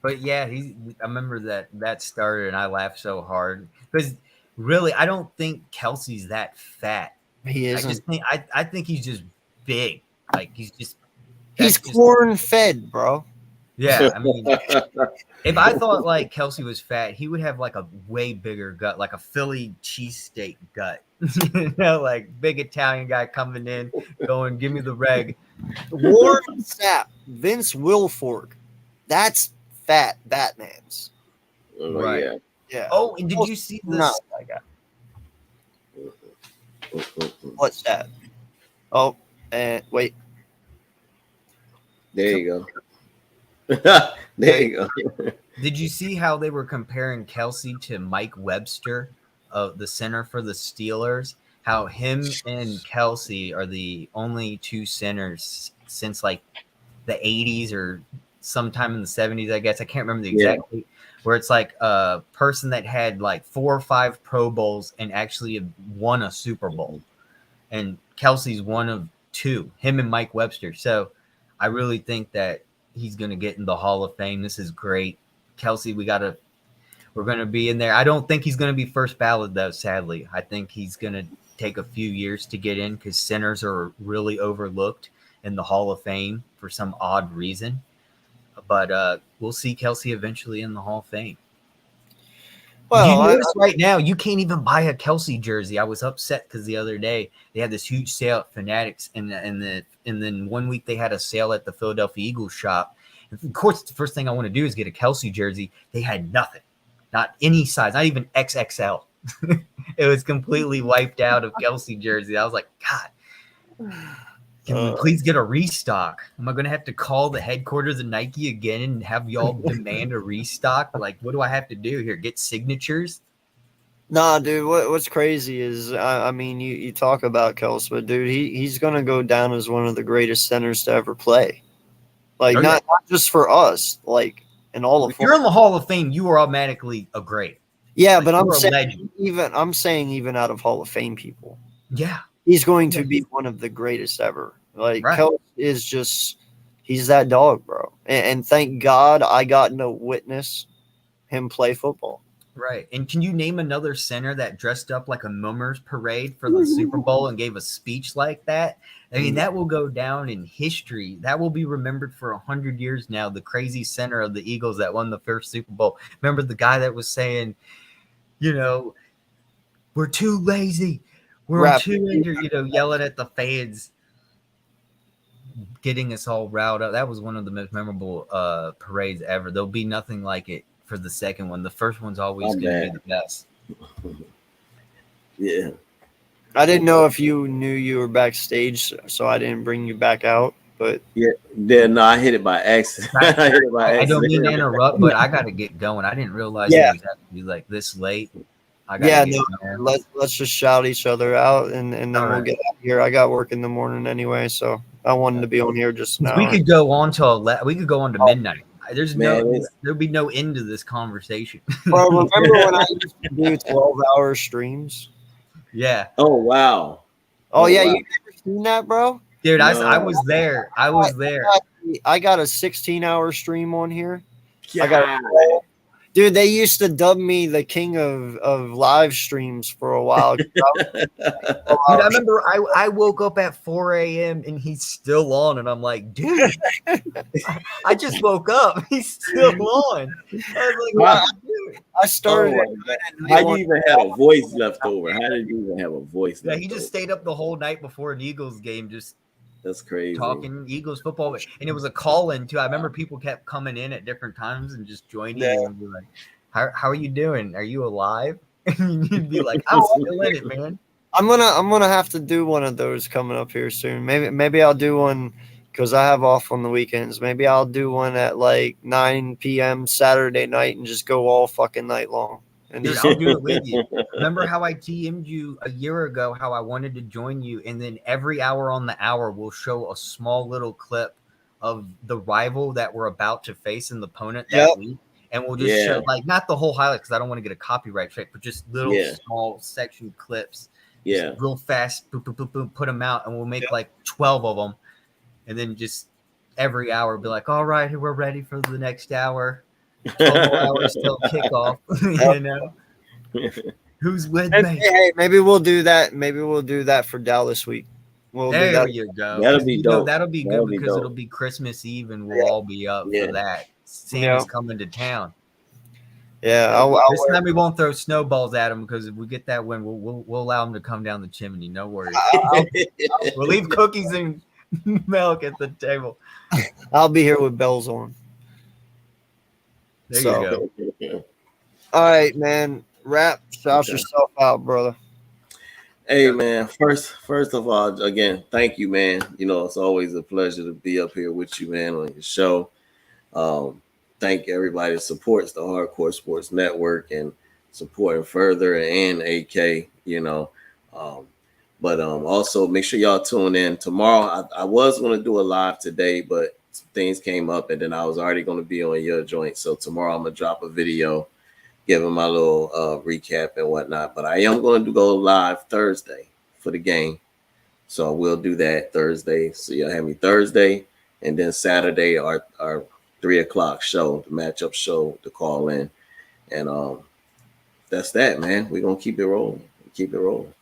But yeah, I remember that started and I laughed so hard because really, I don't think Kelsey's that fat. He isn't. I think he's just big. Like he's corn fed, bro. Yeah, I mean, if I thought like Kelsey was fat, he would have like a way bigger gut, like a Philly cheesesteak gut. You know, like big Italian guy coming in, going, "Give me the reg." Warren Sapp, Vince Wilfork, that's fat Batman's. Right. Yeah. Yeah. Oh, and did you see this? Not that guy. What's that? Oh, and wait. There you go. There you go. Did you see how they were comparing Kelsey to Mike Webster, the center for the Steelers? How him and Kelsey are the only two centers since like the 80s or sometime in the 70s, I guess. I can't remember the exact date, where it's like a person that had like 4 or 5 Pro Bowls and actually won a Super Bowl. And Kelsey's one of 2, him and Mike Webster. So I really think that he's going to get in the Hall of Fame. This is great. Kelsey, we're going to be in there. I don't think he's going to be first ballot, though, sadly. I think he's going to take a few years to get in because centers are really overlooked in the Hall of Fame for some odd reason. But we'll see Kelsey eventually in the Hall of Fame. Well, right now, you can't even buy a Kelsey jersey. I was upset because the other day they had this huge sale at Fanatics, and then 1 week they had a sale at the Philadelphia Eagles shop. And of course, the first thing I want to do is get a Kelsey jersey. They had nothing, not any size, not even XXL. It was completely wiped out of Kelsey jersey. I was like, God, can we please get a restock? Am I going to have to call the headquarters of Nike again and have y'all demand a restock? Like, what do I have to do here? Get signatures? Nah, dude, what's crazy is, I mean, you talk about Kels, but, dude, he's going to go down as one of the greatest centers to ever play. Like, not just for us, like, in all of If you're in the Hall of Fame, you are automatically a great. Yeah, like, but I'm saying even out of Hall of Fame people. Yeah. He's going to be one of the greatest ever. Like, Kels is just, he's that dog, bro. And thank God I got to witness him play football. Right. And can you name another center that dressed up like a mummers parade for the Super Bowl and gave a speech like that? I mean, that will go down in history. That will be remembered for 100 years now. The crazy center of the Eagles that won the first Super Bowl. Remember the guy that was saying, you know, we're too lazy. We're too injured, you know, yelling at the fans, getting us all riled up. That was one of the most memorable parades ever. There'll be nothing like it for the second one. The first one's always going to be the best. Yeah. I didn't know if you knew you were backstage, so I didn't bring you back out. But no, I hit it by accident. I don't mean to interrupt, but I got to get going. I didn't realize it was have to be like this late. Let's just shout each other out, and then we'll get out of here. I got work in the morning anyway, so I wanted to be on here just now. We could go on till midnight. There'll be no end to this conversation. Well, remember when I used to do 12-hour streams? Yeah. Oh wow. Oh yeah, you never seen that, bro? Dude, I No. was there. I was there. I got a 16-hour stream on here. I God. got dude. They used to dub me the king of live streams for a while. Dude, I remember I woke up at 4 a.m. and he's still on, and I'm like, dude, I just woke up. He's still on. I was like, Wow. what you doing? I started. How you even had a voice left over? How did you even have a voice Yeah, left he just over? stayed up the whole night before an Eagles game, just That's crazy. talking Eagles football, and it was a call-in too. I remember people kept coming in at different times and just joining and be like, "How are you doing? Are you alive?" And you'd be like, "I'm still in it, man." I'm gonna have to do one of those coming up here soon. Maybe I'll do one because I have off on the weekends. Maybe I'll do one at like 9 p.m. Saturday night and just go all fucking night long. And Dude, just, I'll do it with you. Remember how I TM'd you a year ago, how I wanted to join you, and then every hour on the hour will show a small little clip of the rival that we're about to face in the opponent that Yep. week. And we'll just show, like, not the whole highlight because I don't want to get a copyright strike, but just little small section clips. Yeah. Just real fast, boom, boom, boom, boom, put them out, and we'll make like 12 of them. And then just every hour be like, all right, we're ready for the next hour. 12 more hours till kickoff. You know? Who's with me? hey, maybe we'll do that. Maybe we'll do that for Dallas week. We'll do There that. you go. That'll be dope. That'll be That'll good be because dope. it'll be Christmas Eve and we'll all be up for that. Santa's coming to town. Yeah, This time we won't throw snowballs at him because if we get that win, we'll allow him to come down the chimney. No worries. We'll leave cookies and milk at the table. I'll be here with bells on. There So, you go. All right, man. Shout yourself out, brother. Hey man, first of all, again, thank you, man. You know, it's always a pleasure to be up here with you, man, on your show. Thank everybody that supports the Hardcore Sports Network and supporting Further and AK, you know. But also make sure y'all tune in tomorrow. I was going to do a live today, but some things came up and then I was already going to be on your joint. So tomorrow I'm going to drop a video giving my little recap and whatnot. But I am going to go live Thursday for the game. So we'll do that Thursday. So you'll have me Thursday and then Saturday our 3 o'clock show, the matchup show to call in. And that's that, man. We're going to keep it rolling. Keep it rolling.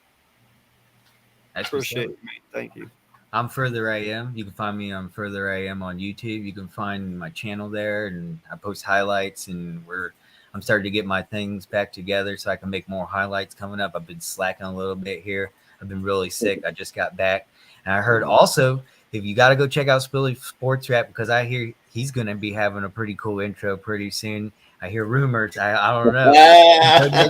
That's Appreciate it, mate. Thank you. I'm Further AM. You can find me on Further AM on YouTube. You can find my channel there, and I post highlights. And I'm starting to get my things back together so I can make more highlights coming up. I've been slacking a little bit here. I've been really sick. I just got back, and I heard also if you got to go check out Spilly Sports Rap because I hear he's going to be having a pretty cool intro pretty soon. I hear rumors. I don't know.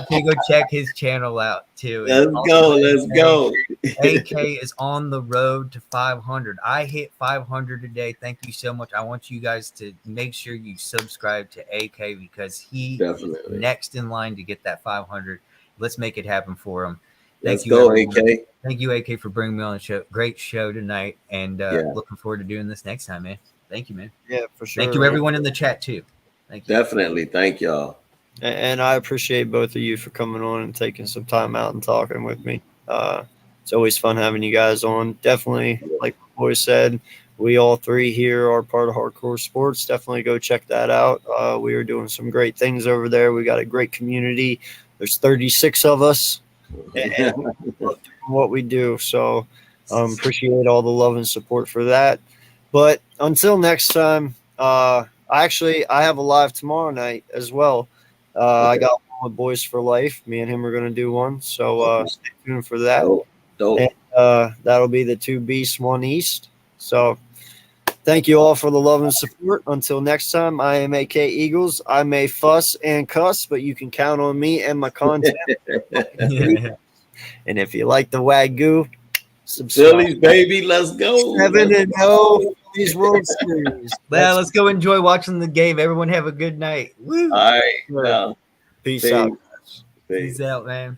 So go check his channel out too. Let's go. AK is on the road to 500. I hit 500 today. Thank you so much. I want you guys to make sure you subscribe to AK because he is next in line to get that 500. Let's make it happen for him. Let's go, AK. Thank you, AK, for bringing me on the show. Great show tonight, and looking forward to doing this next time, man. Thank you, man. Yeah, for sure. Thank you, everyone in the chat too. Thank you. Definitely. Thank y'all. And I appreciate both of you for coming on and taking some time out and talking with me. It's always fun having you guys on. Definitely, like the boy said, we all three here are part of Hardcore Sports. Definitely go check that out. We are doing some great things over there. We got a great community. There's 36 of us. And what we do. So appreciate all the love and support for that. But until next time, I have a live tomorrow night as well. I got one with Boys for Life. Me and him are going to do one. So stay tuned for that. Dope. And, that'll be the 2 Beasts, 1 East. So thank you all for the love and support. Until next time, I am AK Eagles. I may fuss and cuss, but you can count on me and my content. And if you like the Wagyu, subscribe. Phillies, baby, let's go. 7-0 Phillies World Series. Well, let's go enjoy watching the game. Everyone have a good night. Woo. All right. Peace out. Peace. Peace out, man.